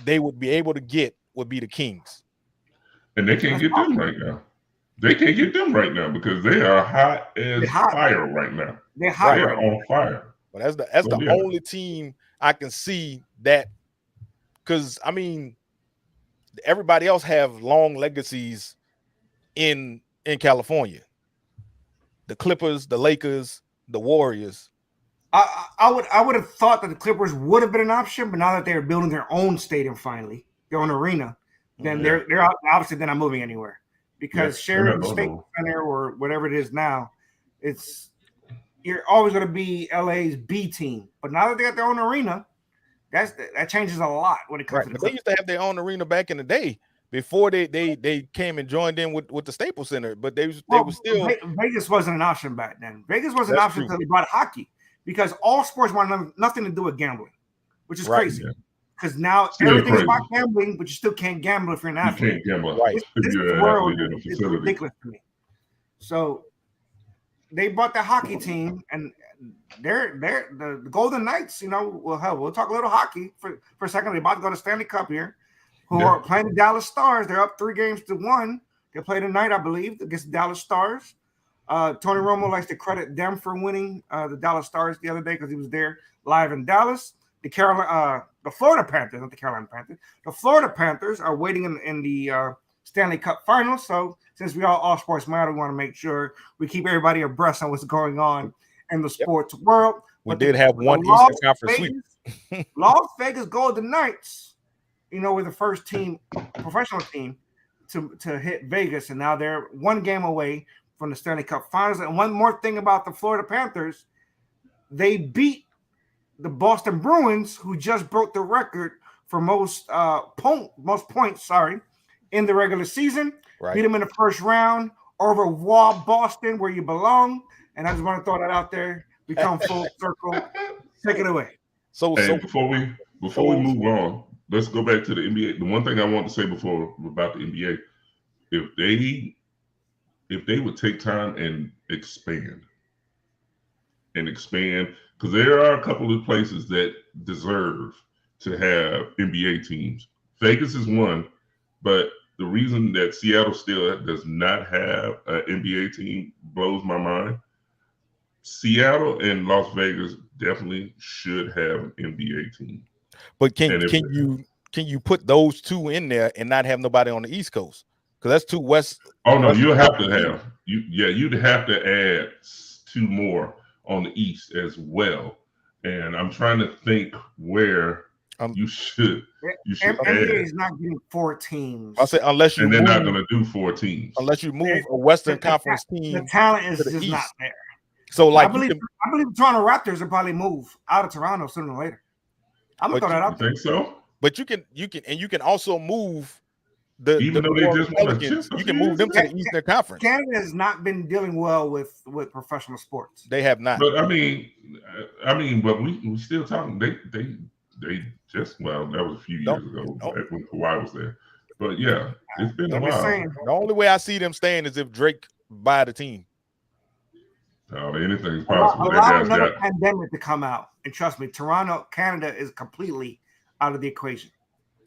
[SPEAKER 1] they would be able to get would be the Kings.
[SPEAKER 3] And they can't get them right now. They can't get them right now because they are hot as fire right now.
[SPEAKER 2] They're hot.
[SPEAKER 3] They're on fire.
[SPEAKER 1] But that's the only team I can see that, because I mean, everybody else have long legacies in California. The Clippers, the Lakers, the Warriors.
[SPEAKER 2] I would have thought that the Clippers would have been an option, but now that they're building their own stadium finally, their own arena, then they're obviously they're not moving anywhere, because Sheraton Staples Center or whatever it is now, you're always going to be LA's B team. But now that they got their own arena, that changes a lot when it comes to the
[SPEAKER 1] They used to have their own arena back in the day before they came and joined in with the Staples Center, but they were still.
[SPEAKER 2] Vegas wasn't an option back then. Vegas wasn't an option until they brought hockey, because all sports want nothing to do with gambling, which is crazy. Yeah. Because now everything's about gambling, but you still can't gamble if you're an athlete.
[SPEAKER 3] You can't gamble.
[SPEAKER 1] Right.
[SPEAKER 2] This world is ridiculous to me. So they bought the hockey team, and they're the Golden Knights. You know, we'll talk a little hockey for a second. They're about to go to Stanley Cup here. Who are playing the Dallas Stars? They're up 3-1. They play tonight, I believe, against the Dallas Stars. Tony Romo likes to credit them for winning the Dallas Stars the other day because he was there live in Dallas. The Florida Panthers, not the Carolina Panthers. The Florida Panthers are waiting in the Stanley Cup Finals. So since we all sports matter, we want to make sure we keep everybody abreast on what's going on in the sports world.
[SPEAKER 1] We did have one Eastern Conference sweep.
[SPEAKER 2] Las Vegas Golden Knights, you know, were the first professional team to hit Vegas, and now they're one game away from the Stanley Cup Finals. And one more thing about the Florida Panthers, they beat the Boston Bruins, who just broke the record for most points in the regular season. Right. Beat them in the first round over Boston, where you belong. And I just want to throw that out there. We come full circle. Take it away.
[SPEAKER 3] So before we move on, let's go back to the NBA. The one thing I want to say before about the NBA, if they would take time and expand, because there are a couple of places that deserve to have NBA teams. Vegas is one, but the reason that Seattle still does not have an NBA team blows my mind. Seattle and Las Vegas definitely should have an NBA team.
[SPEAKER 1] But can you put those two in there and not have nobody on the East Coast? Because that's two West.
[SPEAKER 3] Oh no, you'll have to have you'd have to add 2 more on the East as well. And I'm trying to think where. You should
[SPEAKER 2] NBA
[SPEAKER 3] add.
[SPEAKER 2] is not getting 4 teams.
[SPEAKER 1] I say unless you
[SPEAKER 3] And they're
[SPEAKER 1] move,
[SPEAKER 3] not going to do 4 teams.
[SPEAKER 1] unless you move a Western
[SPEAKER 2] The
[SPEAKER 1] Conference team.
[SPEAKER 2] talent is
[SPEAKER 1] to the
[SPEAKER 2] just
[SPEAKER 1] East.
[SPEAKER 2] not there.
[SPEAKER 1] So like
[SPEAKER 2] I believe the Toronto Raptors will probably move out of Toronto sooner or later. I'm gonna
[SPEAKER 1] But
[SPEAKER 2] throw that
[SPEAKER 3] You
[SPEAKER 2] out there.
[SPEAKER 3] think so?
[SPEAKER 1] but you can also move the
[SPEAKER 3] Even though
[SPEAKER 1] New
[SPEAKER 3] they
[SPEAKER 1] Orleans
[SPEAKER 3] just won a
[SPEAKER 1] Pelicans.
[SPEAKER 3] chip a
[SPEAKER 1] You can
[SPEAKER 3] few
[SPEAKER 1] move them
[SPEAKER 3] years
[SPEAKER 1] to the Eastern Conference.
[SPEAKER 2] Canada has not been dealing well with professional sports.
[SPEAKER 1] They have not.
[SPEAKER 3] But I mean, but we still talking. They just that was a few years ago back when Kawhi was there. But yeah, it's been a
[SPEAKER 2] I'm just
[SPEAKER 3] while.
[SPEAKER 2] saying.
[SPEAKER 1] The only way I see them staying is if Drake buy the team.
[SPEAKER 3] Anything's
[SPEAKER 2] Allow
[SPEAKER 3] possible. That guy's
[SPEAKER 2] another
[SPEAKER 3] got
[SPEAKER 2] pandemic to come out, and trust me, Canada is completely out of the equation.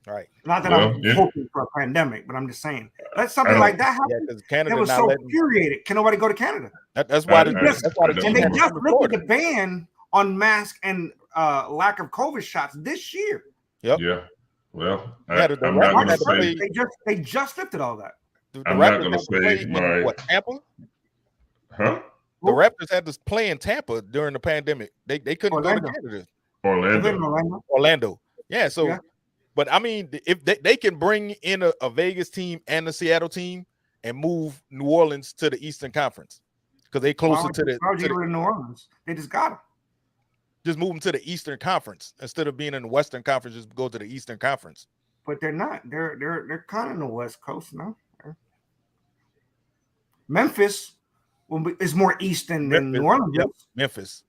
[SPEAKER 1] Right.
[SPEAKER 2] Not that I'm hoping for a pandemic, but I'm just saying let something like that
[SPEAKER 1] Yeah,
[SPEAKER 2] happen.
[SPEAKER 1] because Canada
[SPEAKER 2] That was
[SPEAKER 1] not
[SPEAKER 2] so
[SPEAKER 1] letting.
[SPEAKER 2] infuriated. Can nobody go to Canada?
[SPEAKER 1] That's why the
[SPEAKER 2] And
[SPEAKER 1] team
[SPEAKER 2] they
[SPEAKER 1] has to
[SPEAKER 2] just
[SPEAKER 1] come to
[SPEAKER 2] lifted
[SPEAKER 1] Florida.
[SPEAKER 2] the ban on mask and lack of COVID shots this year.
[SPEAKER 1] Yep.
[SPEAKER 3] Yeah. Well,
[SPEAKER 1] Yeah, the
[SPEAKER 3] I'm not going to
[SPEAKER 1] Raptors
[SPEAKER 3] say.
[SPEAKER 2] They just lifted all that.
[SPEAKER 1] The
[SPEAKER 3] I'm not
[SPEAKER 1] Raptors
[SPEAKER 3] gonna
[SPEAKER 1] had to play
[SPEAKER 3] say
[SPEAKER 1] in,
[SPEAKER 3] my-
[SPEAKER 1] what, Tampa?
[SPEAKER 3] Huh?
[SPEAKER 1] The Raptors had to play in Tampa during the pandemic. They couldn't
[SPEAKER 2] Orlando.
[SPEAKER 1] go to Canada. Orlando. Yeah. So, but I mean, if they can bring in a Vegas team and a Seattle team and move New Orleans to the Eastern Conference because they closer to the.
[SPEAKER 2] Why would you go to New Orleans? They just got them.
[SPEAKER 1] Just move them to the Eastern Conference instead of being in the Western Conference. Just go to the Eastern Conference.
[SPEAKER 2] But they're not. They're kind of in the West Coast now. Memphis is more east than New Orleans.
[SPEAKER 1] Yep. Memphis.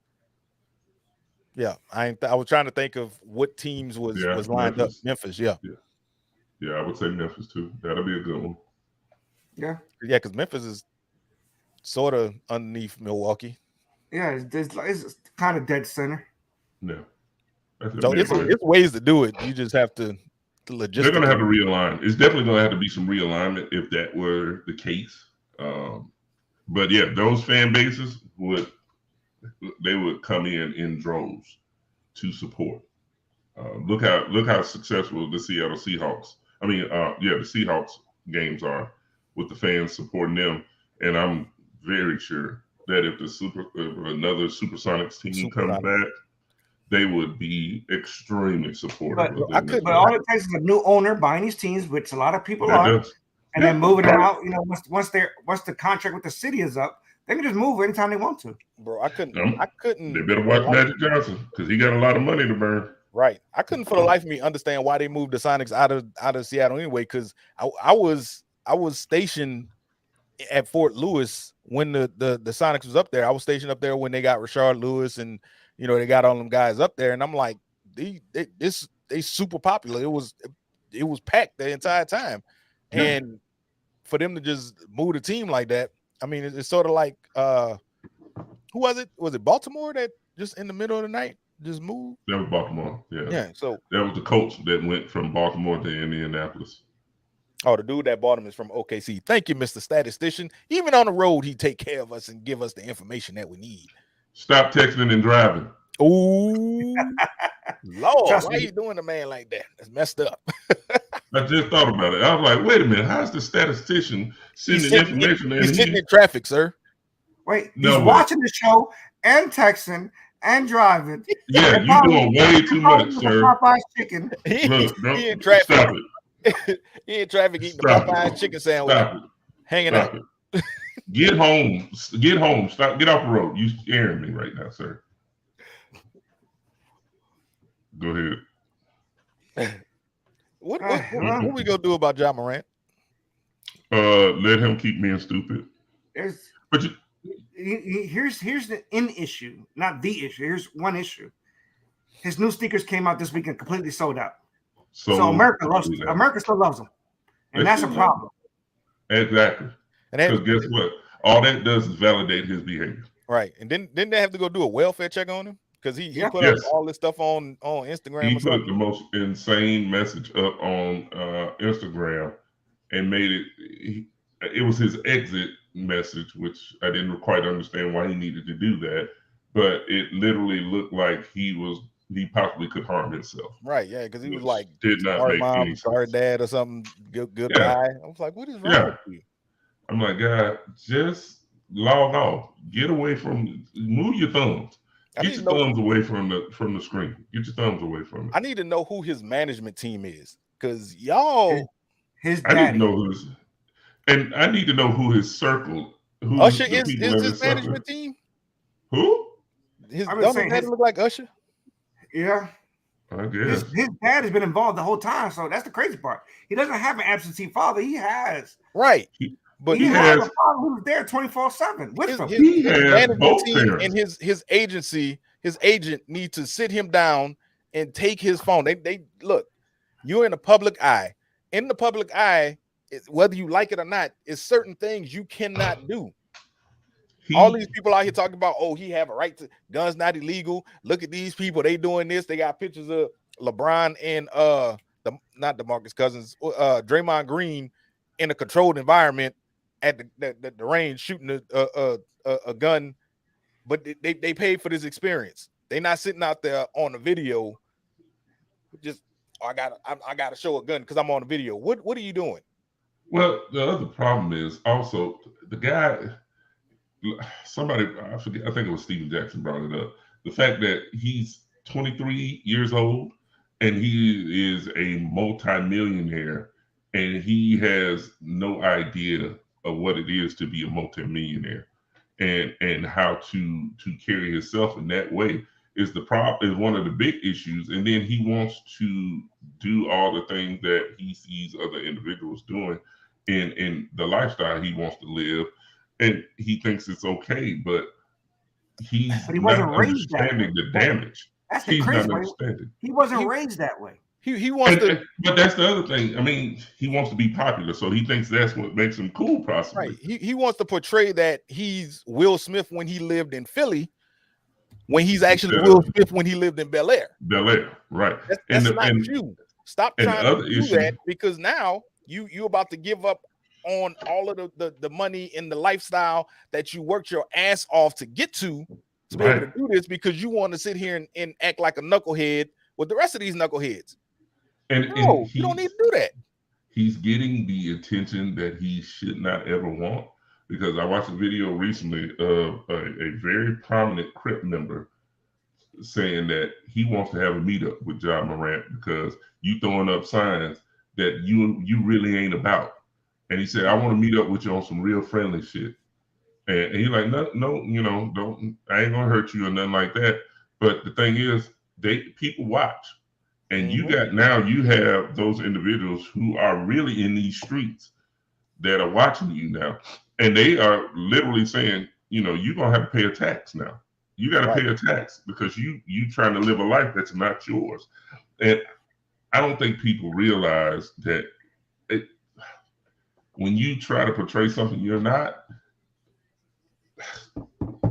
[SPEAKER 1] Yeah, I was trying to think of what teams was lined
[SPEAKER 3] Memphis.
[SPEAKER 1] up. Memphis, yeah.
[SPEAKER 3] Yeah, I would say Memphis too. That'll be a good one.
[SPEAKER 2] Yeah,
[SPEAKER 1] because Memphis is sort of underneath Milwaukee.
[SPEAKER 2] Yeah, it's kind of dead center.
[SPEAKER 3] No.
[SPEAKER 1] So it's ways to do it. You just have to logistically.
[SPEAKER 3] They're going to have to realign. It's definitely going to have to be some realignment if that were the case. But yeah, those fan bases would come in droves to support. Look how successful the Seattle Seahawks. The Seahawks games are with the fans supporting them, and I'm very sure that if another Supersonics team comes back, they would be extremely supportive.
[SPEAKER 2] But all it takes is a new owner buying these teams, which a lot of people are, and then moving them out. Once the contract with the city is up, they can just move anytime they want to.
[SPEAKER 1] Bro, I couldn't.
[SPEAKER 3] They better watch Magic Johnson because he got a lot of money to burn.
[SPEAKER 1] Right. I couldn't for the life of me understand why they moved the Sonics out of Seattle anyway. Because I was stationed at Fort Lewis when the Sonics was up there. I was stationed up there when they got Rashard Lewis and they got all them guys up there, and I'm like, they super popular. It was packed the entire time, and for them to just move the team like that, I mean, it's sort of like who was it? Was it Baltimore that just in the middle of the night just moved?
[SPEAKER 3] That was Baltimore. Yeah.
[SPEAKER 1] Yeah. So
[SPEAKER 3] that was the coach that went from Baltimore to Indianapolis.
[SPEAKER 1] Oh, the dude that bought him is from OKC. Thank you, Mr. Statistician. Even on the road, he take care of us and give us the information that we need.
[SPEAKER 3] Stop texting and driving.
[SPEAKER 1] Ooh, Lord, why are you doing a man like that? That's messed up.
[SPEAKER 3] I just thought about it. I was like, wait a minute. How's the statistician sending information?
[SPEAKER 1] He's sitting in traffic, sir.
[SPEAKER 2] Wait, he's watching the show and texting and driving.
[SPEAKER 3] Yeah, you're doing way too much, sir.
[SPEAKER 2] Popeye's chicken.
[SPEAKER 1] He in traffic.
[SPEAKER 3] Stop it.
[SPEAKER 1] He in traffic eating the Popeye's chicken sandwich. Hanging out.
[SPEAKER 3] Get home. Get home. Stop. Get off the road. You scaring me right now, sir. Go ahead.
[SPEAKER 1] What we gonna do about Ja Morant?
[SPEAKER 3] Let him keep being stupid.
[SPEAKER 2] Here's the issue, not the issue. Here's one issue. His new sneakers came out this weekend, completely sold out. So America still loves him, and that's a problem.
[SPEAKER 3] Exactly. Because guess what? All that does is validate his behavior.
[SPEAKER 1] Right. And didn't they have to go do a welfare check on him? Because he put up all this stuff on Instagram.
[SPEAKER 3] He put the most insane message up on Instagram and made it. It was his exit message, which I didn't quite understand why he needed to do that. But it literally looked like he possibly could harm himself.
[SPEAKER 1] Right. Yeah. Because he was like,
[SPEAKER 3] did not
[SPEAKER 1] sorry
[SPEAKER 3] make
[SPEAKER 1] mom,
[SPEAKER 3] any
[SPEAKER 1] sorry
[SPEAKER 3] sense.
[SPEAKER 1] dad, or something. Good guy. I was like, what is wrong with you?
[SPEAKER 3] I'm like, God, just log off. Get away from. Move your thumbs. Get your thumbs away from the screen. Get your thumbs away from it.
[SPEAKER 1] I need to know who his management team is, because y'all.
[SPEAKER 2] His
[SPEAKER 3] I
[SPEAKER 2] daddy.
[SPEAKER 3] need to know who's, and I need to know who his circle. Who
[SPEAKER 1] Usher is his management team?
[SPEAKER 3] Who?
[SPEAKER 1] Don't his daddy look like Usher?
[SPEAKER 2] Yeah.
[SPEAKER 3] I guess
[SPEAKER 2] his dad has been involved the whole time, so that's the crazy part. He doesn't have an absentee father. He has
[SPEAKER 1] but
[SPEAKER 2] he has a father who's there 24/7 with him.
[SPEAKER 3] He has management team
[SPEAKER 1] and his agency. His agent needs to sit him down and take his phone. They look. You're in the public eye. In the public eye, whether you like it or not, is certain things you cannot do. All these people out here talking about, oh, he have a right to guns, not illegal. Look at these people, they doing this. They got pictures of LeBron and not DeMarcus Cousins, Draymond Green in a controlled environment at the range shooting a gun, but they paid for this experience. They not sitting out there on the video. Just I gotta show a gun because I'm on the video. What are you doing?
[SPEAKER 3] Well, the other problem is also the guy. Somebody, I forget, I think it was Steven Jackson brought it up. The fact that he's 23 years old and he is a multi-millionaire and he has no idea of what it is to be a multi-millionaire and how to carry himself in that way is one of the big issues. And then he wants to do all the things that he sees other individuals doing in the lifestyle he wants to live. And he thinks it's okay, but he wasn't raised understanding the damage.
[SPEAKER 2] That's the crazy way. He wasn't raised that way.
[SPEAKER 1] He wants
[SPEAKER 3] but that's the other thing. I mean, he wants to be popular, so he thinks that's what makes him cool, possibly.
[SPEAKER 1] Right. He wants to portray that he's Will Smith when he lived in Philly, when he's actually Will Smith when he lived in Bel Air.
[SPEAKER 3] Bel Air, right?
[SPEAKER 1] That's not you. Stop trying to do that, because now you about to give up on all of the money and the lifestyle that you worked your ass off to get to be able to do this, because you want to sit here and act like a knucklehead with the rest of these knuckleheads. And you don't need to do that.
[SPEAKER 3] He's getting the attention that he should not ever want, because I watched a video recently of a very prominent Crip member saying that he wants to have a meetup with Ja Morant because you throwing up signs that you really ain't about. And he said, I want to meet up with you on some real friendly shit. And he's like, no, don't, I ain't gonna hurt you or nothing like that. But the thing is, people watch. And you have those individuals who are really in these streets that are watching you now. And they are literally saying, you're gonna have to pay a tax now. You gotta pay a tax because you trying to live a life that's not yours. And I don't think people realize that when you try to portray something you're not,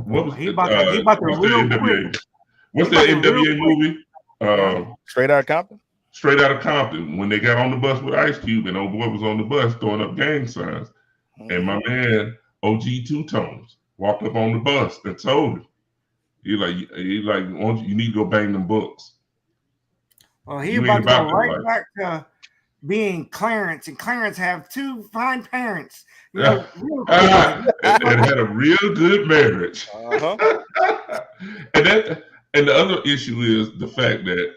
[SPEAKER 3] what's the NWA movie?
[SPEAKER 1] Straight Outta Compton?
[SPEAKER 3] Straight Outta Compton. When they got on the bus with Ice Cube and old boy was on the bus throwing up gang signs. And my man, OG Two Tones, walked up on the bus and told him, he like, you need to go bang them books.
[SPEAKER 2] Well, he about to go right back to being Clarence, and Clarence have two fine parents.
[SPEAKER 3] And had a real good marriage. And the other issue is the fact that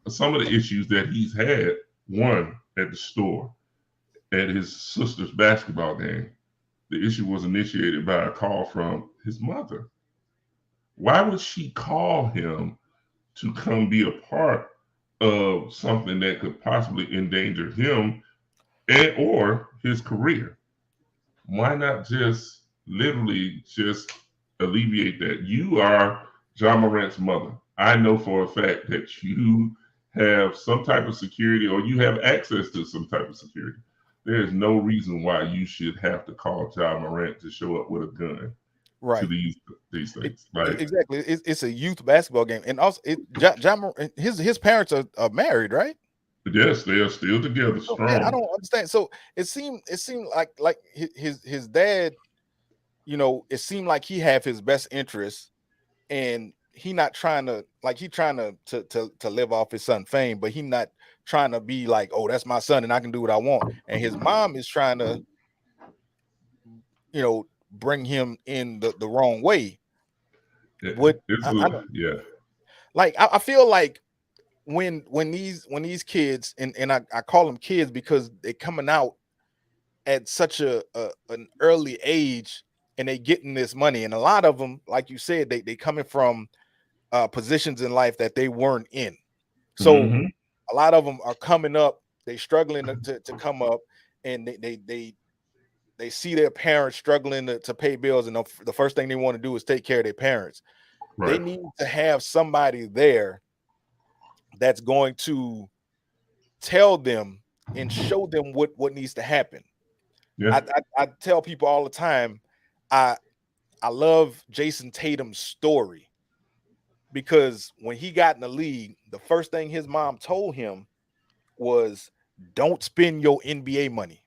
[SPEAKER 3] some of the issues that he's had, one at the store, at his sister's basketball game, the issue was initiated by a call from his mother. Why would she call him to come be a part of something that could possibly endanger him and or his career? Why not just literally just alleviate that? You are Ja Morant's mother. I know for a fact that you have some type of security or you have access to some type of security. There is no reason why you should have to call Ja Morant to show up with a gun to these things.
[SPEAKER 1] Exactly. It's a youth basketball game. And also his parents are married, right?
[SPEAKER 3] Yes, they are still together, strong.
[SPEAKER 1] Man, I don't understand. So it seemed like his dad, it seemed like he have his best interests, and he not trying to to live off his son fame, but he not trying to be like, oh, that's my son and I can do what I want. And his mom is trying to, bring him in the wrong way. I feel like when these kids, and I call them kids because they're coming out at such an early age, and they getting this money, and a lot of them, like you said, they coming from positions in life that they weren't in. So a lot of them are coming up, they struggling to come up, and they see their parents struggling to pay bills, and the first thing they want to do is take care of their parents. Right. They need to have somebody there that's going to tell them and show them what needs to happen. Yeah. I tell people all the time, I love Jason Tatum's story, because when he got in the league, the first thing his mom told him was, don't spend your NBA money.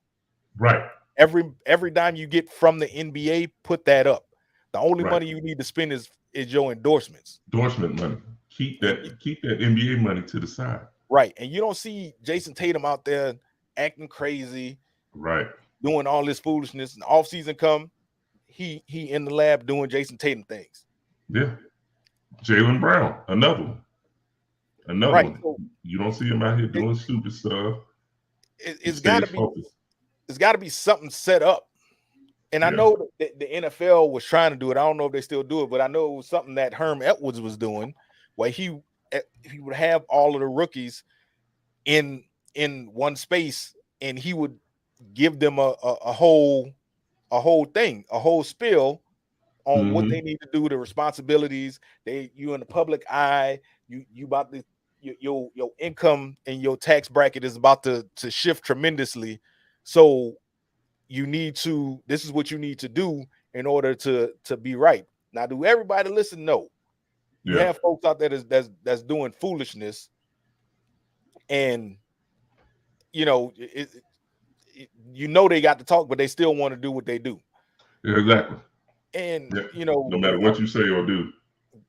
[SPEAKER 3] Right.
[SPEAKER 1] Every dime you get from the NBA, put that up. The only money you need to spend is your endorsements.
[SPEAKER 3] Endorsement money. Keep that NBA money to the side.
[SPEAKER 1] Right. And you don't see Jason Tatum out there acting crazy.
[SPEAKER 3] Right.
[SPEAKER 1] Doing all this foolishness. And off season come, he in the lab doing Jason Tatum things.
[SPEAKER 3] Yeah. Jaylen Brown, another one. Right. So, you don't see him out here doing stupid stuff.
[SPEAKER 1] It's gotta be something set up. And I know that the NFL was trying to do it. I don't know if they still do it, but I know it was something that Herm Edwards was doing, where he would have all of the rookies in one space, and he would give them a whole thing, a whole spill on what they need to do, the responsibilities. You in the public eye, you about to your income and your tax bracket is about to shift tremendously. So this is what you need to do in order to be right. Now, do everybody listen? No. You have folks out there that's doing foolishness, and they got to talk, but they still want to do what they do.
[SPEAKER 3] Yeah, exactly.
[SPEAKER 1] And
[SPEAKER 3] no matter what you say or do,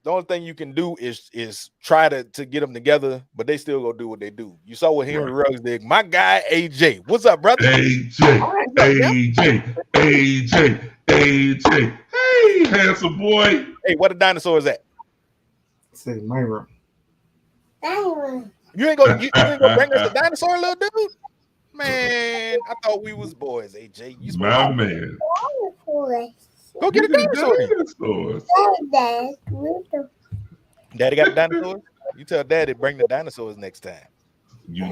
[SPEAKER 1] the only thing you can do is try to get them together, but they still go do what they do. You saw what Henry Ruggs did. My guy AJ, what's up, brother?
[SPEAKER 3] AJ. Hey, handsome boy.
[SPEAKER 1] Hey, what a dinosaur is that?
[SPEAKER 2] Say my room.
[SPEAKER 1] You ain't gonna bring us a dinosaur, little dude? Man, I thought we was boys, AJ. You
[SPEAKER 3] my man.
[SPEAKER 1] Go get a dinosaur. Daddy got a dinosaur? You tell Daddy bring the dinosaurs next time.
[SPEAKER 3] You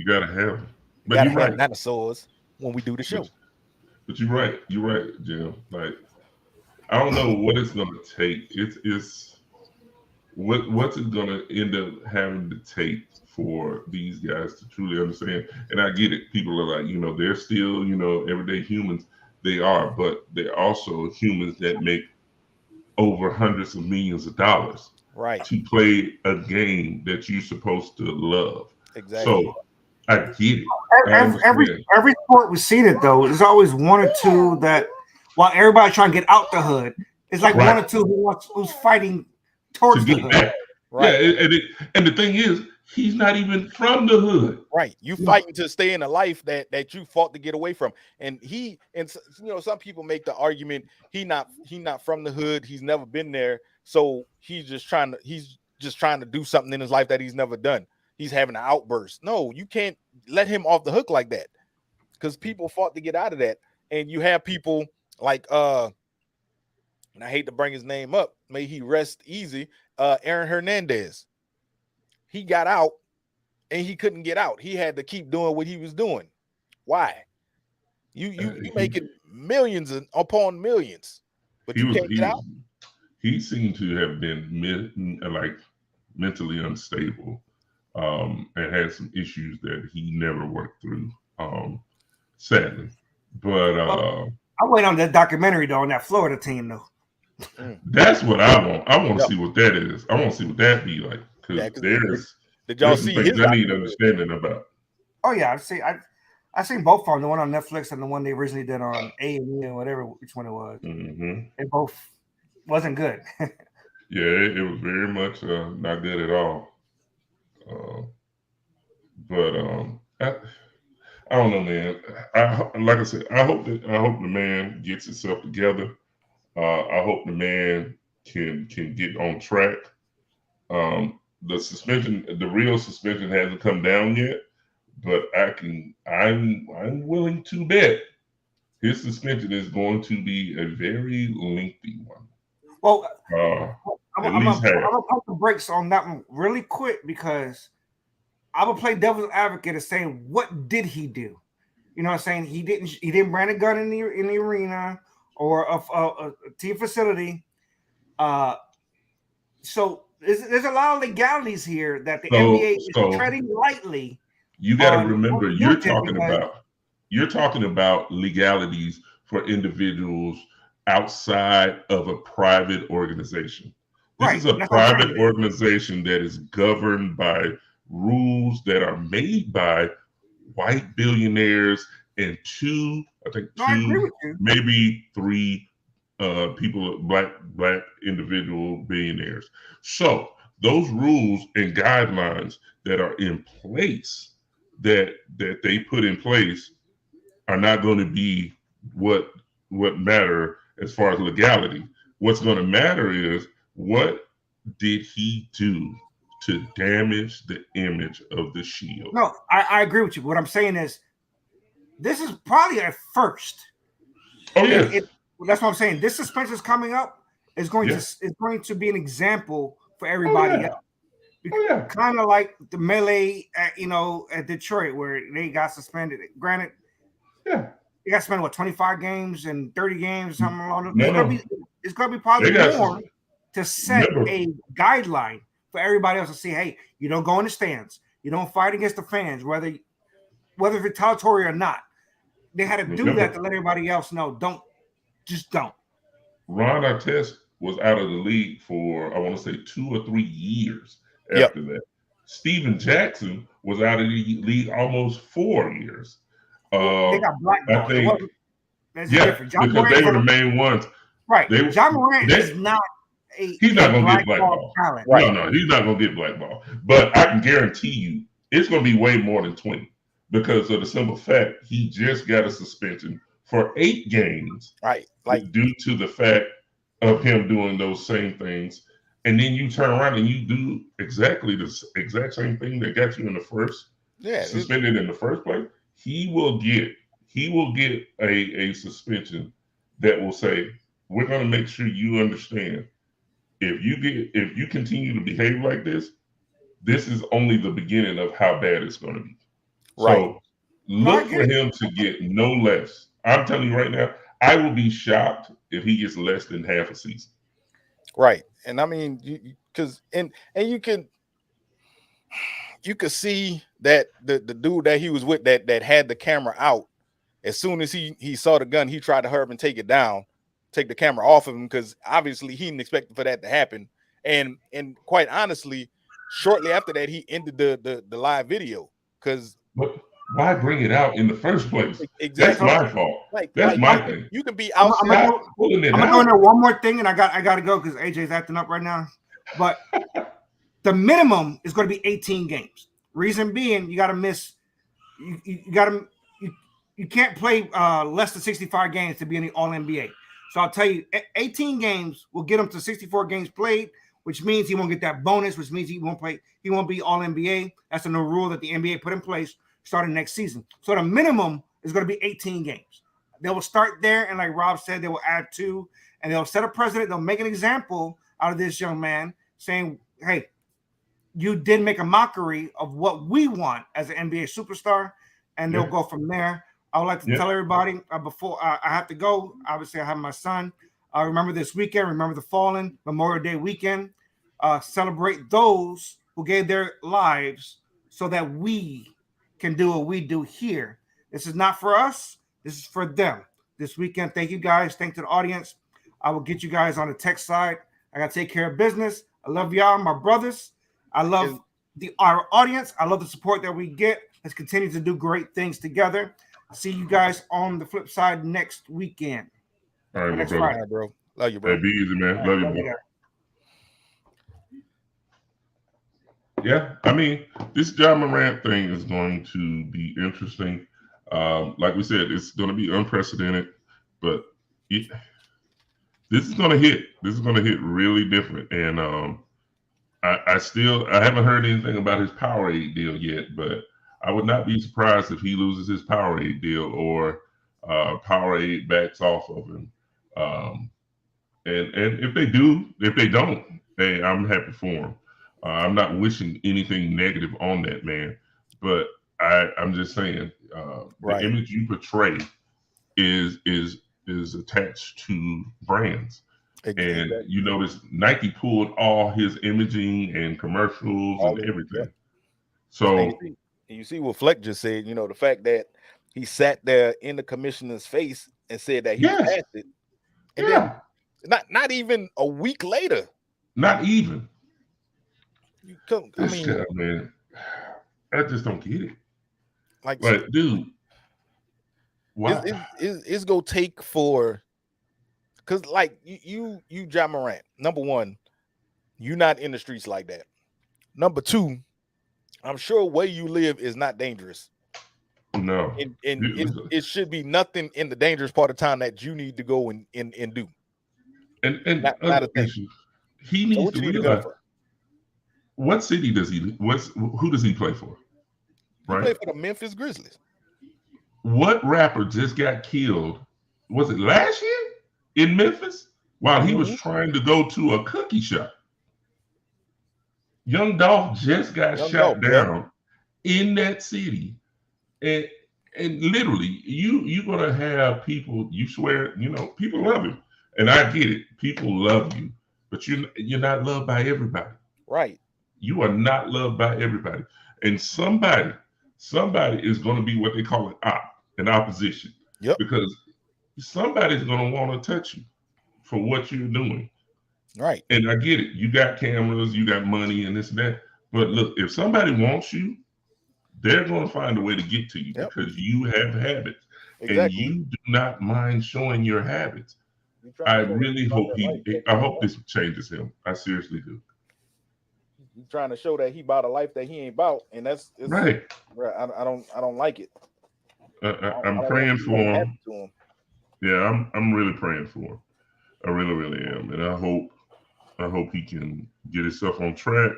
[SPEAKER 3] gotta have them.
[SPEAKER 1] But you have dinosaurs when we do the show.
[SPEAKER 3] But you're right, Jim. Like, I don't know what it's gonna take. It's what's it gonna end up having to take for these guys to truly understand. And I get it. People are like, they're still, everyday humans. They are, but they're also humans that make over hundreds of millions of dollars to play a game that you're supposed to love.
[SPEAKER 1] Exactly.
[SPEAKER 3] So I get it.
[SPEAKER 2] Every sport we've seen it though. There's always one or two that, while everybody trying to get out the hood, it's like one or two who's fighting towards the hood.
[SPEAKER 3] Back. Right. Yeah, and the thing is, he's not even from the hood.
[SPEAKER 1] Right. You fighting to stay in a life that you fought to get away from. And some people make the argument he not from the hood. He's never been there. So he's just trying to do something in his life that he's never done. He's having an outburst. No, you can't let him off the hook like that, because people fought to get out of that. And you have people like and I hate to bring his name up, may he rest easy, Aaron Hernandez. He got out and he couldn't get out. He had to keep doing what he was doing. Why? You making millions upon millions, but you can't get out.
[SPEAKER 3] He seemed to have been mentally unstable, and had some issues that he never worked through, sadly. But
[SPEAKER 2] I'm waiting on that documentary though on that Florida team though.
[SPEAKER 3] That's what I want. I want to see what that is. I want to see what that be like.
[SPEAKER 1] Did y'all see his?
[SPEAKER 3] I need understanding about.
[SPEAKER 2] Oh yeah, I've seen both of them. The one on Netflix and the one they originally did on A&E or whatever, which one it was. They both wasn't good.
[SPEAKER 3] Yeah, it was very much not good at all. But I don't know, man. Like I said, I hope the man gets himself together. I hope the man can get on track. The suspension, the real suspension, hasn't come down yet, but I'm willing to bet his suspension is going to be a very lengthy one.
[SPEAKER 2] Well,
[SPEAKER 3] at least half.
[SPEAKER 2] I'm gonna pump the brakes on that one really quick because I will play devil's advocate of saying, what did he do? You know what I'm saying? He didn't brand a gun in the arena or a team facility. So there's a lot of legalities here that the NBA is treading lightly.
[SPEAKER 3] You got to remember, you're talking about legalities for individuals outside of a private organization. This is a private organization that is governed by rules that are made by white billionaires and maybe three people, black individual billionaires. So those rules and guidelines that are in place, that they put in place, are not going to be what matter as far as legality. What's going to matter is, what did he do to damage the image of the Shield?
[SPEAKER 2] No, I agree with you. What I'm saying is, this is probably a first.
[SPEAKER 3] Oh yeah,
[SPEAKER 2] that's what I'm saying. This suspension is coming up. Is going to be an example for everybody else. Kind of like the melee at Detroit, where they got suspended. Granted, they got suspended 25 games and 30 games, something along those. It's gonna be probably more to set a guideline for everybody else to see. Hey, you don't go in the stands. You don't fight against the fans, whether retaliatory or not. They had to do that to let everybody else know. Don't.
[SPEAKER 3] Ron Artest was out of the league for, I want to say, 2 or 3 years after that. Steven Jackson was out of the league almost 4 years.
[SPEAKER 2] They got blackballed.
[SPEAKER 3] That's different. Because they were the main ones.
[SPEAKER 2] Right. John Morant is not
[SPEAKER 3] he's not going to get blackballed. Right. No, he's not going to get blackballed. But I can guarantee you, it's going to be way more than 20, because of the simple fact he just got a suspension for 8 games.
[SPEAKER 1] Right.
[SPEAKER 3] Due to the fact of him doing those same things. And then you turn around and you do exactly the exact same thing that got you in the first, suspended in the first place. He will get a suspension that will say, we're going to make sure you understand, if you continue to behave like this is only the beginning of how bad it's going to be. Right. So look for him to get no less. I'm telling you right now, I will be shocked if he gets less than half a season.
[SPEAKER 1] Right. And I mean, you could see that the dude that he was with that had the camera out, as soon as he saw the gun, he tried to hurry up and take it down, take the camera off of him, because obviously he didn't expect for that to happen. And quite honestly, shortly after that, he ended the live video, because
[SPEAKER 3] why bring it out in the first place? Exactly. That's my fault. That's my thing.
[SPEAKER 1] You can be out.
[SPEAKER 2] I'm gonna go in there one more thing, and I got to go because AJ's acting up right now. But the minimum is going to be 18 games. Reason being, you got to miss. You can't play less than 65 games to be in the All NBA. So I'll tell you, 18 games will get him to 64 games played, which means he won't get that bonus, which means he won't play. He won't be All NBA. That's a new rule that the NBA put in place starting next season. So the minimum is going to be 18 games. They will start there, and like Rob said, they will add 2, and they'll set a precedent. They'll make an example out of this young man, saying, hey, you did make a mockery of what we want as an NBA superstar, and they'll go from there. I would like to tell everybody before I have to go. Obviously, I have my son. Remember this weekend. Remember the Fallen, Memorial Day weekend. Celebrate those who gave their lives so that we can do what we do here. This is not for us. This is for them. This weekend, thank you guys. Thank to the audience. I will get you guys on the tech side. I got to take care of business. I love y'all, my brothers. I love our audience. I love the support that we get. Let's continue to do great things together. See you guys on the flip side next weekend.
[SPEAKER 3] All right,
[SPEAKER 1] next Friday, bro. Love you, bro.
[SPEAKER 3] Hey, be easy, man. Love you, bro. Yeah, I mean, this John Morant thing is going to be interesting. Like we said, it's going to be unprecedented, but this is gonna hit. This is gonna hit really different. And I haven't heard anything about his Powerade deal yet, but I would not be surprised if he loses his Powerade deal or Powerade backs off of him. And if they don't, hey, I'm happy for him. I'm not wishing anything negative on that man, but I'm just saying the image you portray is attached to brands. And you notice Nike pulled all his imaging and commercials and everything. Yeah. So
[SPEAKER 1] you see what Fleck just said, the fact that he sat there in the commissioner's face and said that he passed it. And then not even a week later.
[SPEAKER 3] Not even.
[SPEAKER 1] I mean,
[SPEAKER 3] man, I just don't get it.
[SPEAKER 1] Like
[SPEAKER 3] dude, why?
[SPEAKER 1] It's gonna take for, because like you Ja Morant, number one, you're not in the streets like that. Number two, I'm sure where you live is not dangerous.
[SPEAKER 3] No,
[SPEAKER 1] and it should be nothing in the dangerous part of town that you need to go and do.
[SPEAKER 3] And not a thing. He needs to realize. What city does he? Who does he play for?
[SPEAKER 1] Right, he played for the Memphis Grizzlies.
[SPEAKER 3] What rapper just got killed? Was it last year in Memphis while he was trying to go to a cookie shop? Young Dolph just got shot down in that city, and literally, you're gonna have people. You swear, people love him, and I get it. People love you, but you're not loved by everybody.
[SPEAKER 1] Right.
[SPEAKER 3] You are not loved by everybody, and somebody is going to be what they call an opposition.
[SPEAKER 1] Yep.
[SPEAKER 3] Because somebody's going to want to touch you for what you're doing.
[SPEAKER 1] Right.
[SPEAKER 3] And I get it. You got cameras, you got money, and this and that. But look, if somebody wants you, they're going to find a way to get to you because you have habits, and you do not mind showing your habits. I really hope I hope this changes him. I seriously do.
[SPEAKER 1] He's trying to show that he bought a life that he ain't about, and it's
[SPEAKER 3] right.
[SPEAKER 1] I don't like it.
[SPEAKER 3] I'm praying for him. Yeah, I'm really praying for him. I really, really am, and I hope he can get himself on track.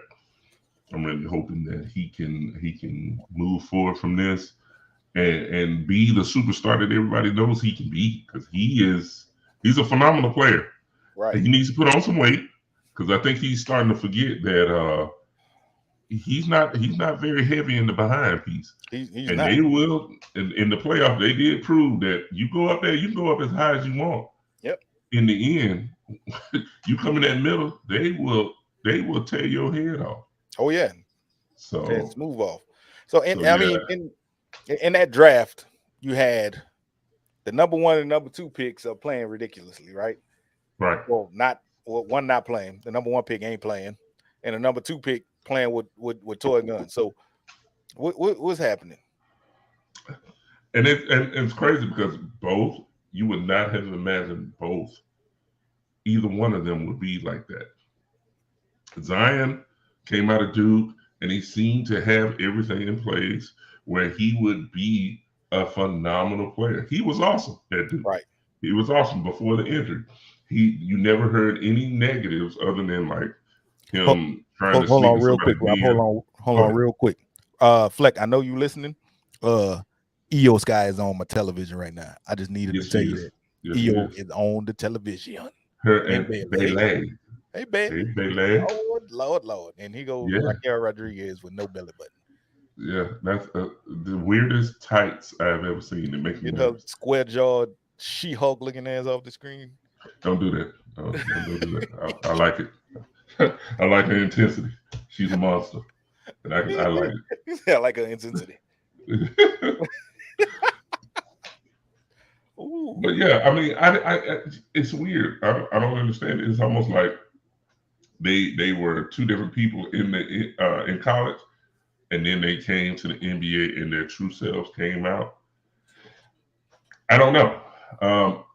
[SPEAKER 3] I'm really hoping that he can move forward from this and be the superstar that everybody knows he can be, because he's a phenomenal player.
[SPEAKER 1] Right.
[SPEAKER 3] He needs to put on some weight, because I think he's starting to forget that he's not very heavy in the behind piece.
[SPEAKER 1] He's
[SPEAKER 3] and
[SPEAKER 1] not.
[SPEAKER 3] They will in the playoff. They did prove that you go up there, you can go up as high as you want.
[SPEAKER 1] Yep.
[SPEAKER 3] In the end, you come in that middle, they will tear your head off.
[SPEAKER 1] Oh yeah.
[SPEAKER 3] So
[SPEAKER 1] let's move off. I mean, in that draft, you had the number 1 and number 2 picks are playing ridiculously, right?
[SPEAKER 3] Right.
[SPEAKER 1] Well, one not playing. The number 1 pick ain't playing, and the number 2 pick playing with toy guns. So, what's happening?
[SPEAKER 3] And it's crazy because both, you would not have imagined either one of them would be like that. Zion came out of Duke, and he seemed to have everything in place where he would be a phenomenal player. He was awesome at Duke.
[SPEAKER 1] Right.
[SPEAKER 3] He was awesome before the injury. You never heard any negatives other than like him trying to
[SPEAKER 1] hold on real quick, Rob. Hold on real quick. Fleck, I know you listening. EOS guy is on my television right now. I just needed to tell you that. EO is on the television.
[SPEAKER 3] Her and Bailey.
[SPEAKER 1] Hey, baby.
[SPEAKER 3] Hey, Bailey.
[SPEAKER 1] Lord. And he goes Raquel Rodriguez with no belly button.
[SPEAKER 3] Yeah, that's the weirdest tights I've ever seen. It makes me
[SPEAKER 1] square jawed She-Hulk looking ass off the screen.
[SPEAKER 3] Don't do that. Don't do that. I like it. I like her intensity. She's a monster, and I like it.
[SPEAKER 1] I like her intensity.
[SPEAKER 3] But yeah, I mean, I it's weird. I don't understand it. It's almost like they were two different people in college, and then they came to the NBA and their true selves came out. I don't know.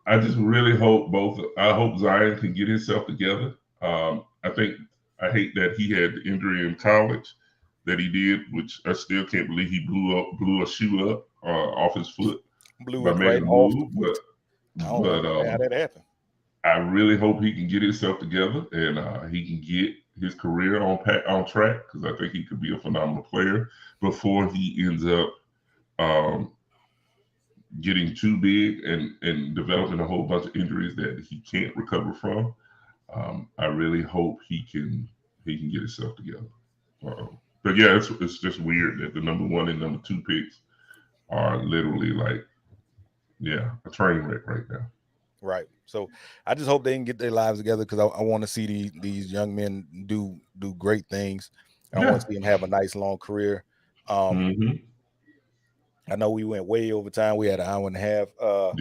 [SPEAKER 3] I just really hope I hope Zion can get himself together. I hate that he had the injury in college that he did, which I still can't believe he blew a shoe up off his foot.
[SPEAKER 1] Blew it right off the foot.
[SPEAKER 3] But
[SPEAKER 1] how that happened?
[SPEAKER 3] I really hope he can get himself together and he can get his career on track, because I think he could be a phenomenal player before he ends up getting too big and developing a whole bunch of injuries that he can't recover from. I really hope he can get himself together. But yeah, it's just weird that the number 1 and number 2 picks are literally like, a train wreck right now.
[SPEAKER 1] Right. So I just hope they can get their lives together, because I want to see these young men do great things. I want to see them have a nice long career. I know we went way over time. We had an hour and a half. Go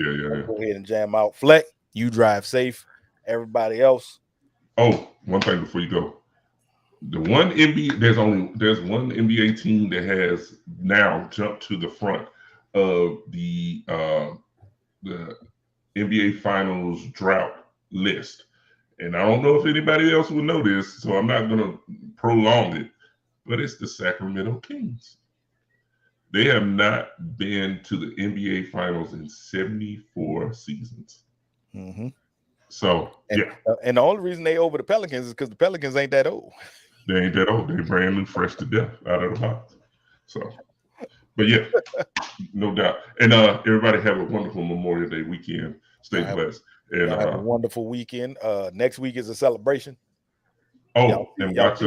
[SPEAKER 1] ahead and jam out. Fleck, you drive safe. Everybody else.
[SPEAKER 3] Oh, one thing before you go. The one NBA, there's one NBA team that has now jumped to the front of the NBA Finals drought list. And I don't know if anybody else will know this, so I'm not going to prolong it, but it's the Sacramento Kings. They have not been to the NBA Finals in 74 seasons.
[SPEAKER 1] Mm-hmm.
[SPEAKER 3] So,
[SPEAKER 1] and the only reason they over the Pelicans is because the Pelicans ain't that old.
[SPEAKER 3] They ain't that old. They brand new, fresh to death out of the box. So, but yeah, no doubt. And everybody have a wonderful Memorial Day weekend. Stay blessed. And
[SPEAKER 1] have a wonderful weekend. Next week is a celebration.
[SPEAKER 3] Oh, and watch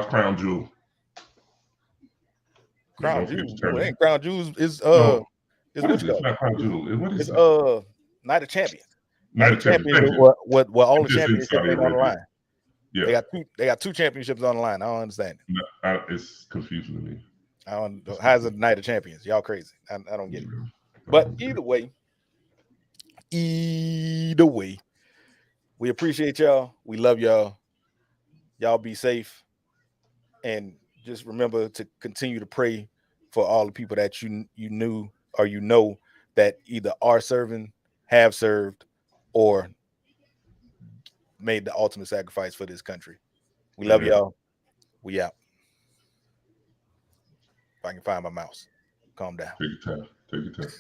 [SPEAKER 3] Crown Jewel.
[SPEAKER 1] Crown Jewel. Crown Jewel is what
[SPEAKER 3] it's not Crown Jewel. What is
[SPEAKER 1] it? Night of Champions.
[SPEAKER 3] Night of Champions.
[SPEAKER 1] What all the championships ain't on the line.
[SPEAKER 3] Yeah.
[SPEAKER 1] They got 2 championships on the line. I don't understand it.
[SPEAKER 3] No, it's confusing to me.
[SPEAKER 1] I don't know. How's it the Night of Champions? Y'all crazy. I don't get it. But either way, we appreciate y'all. We love y'all. Y'all be safe. And just remember to continue to pray for all the people that you knew or you know that either are serving, have served, or made the ultimate sacrifice for this country. We love y'all. We out. If I can find my mouse. Calm down.
[SPEAKER 3] Take your time.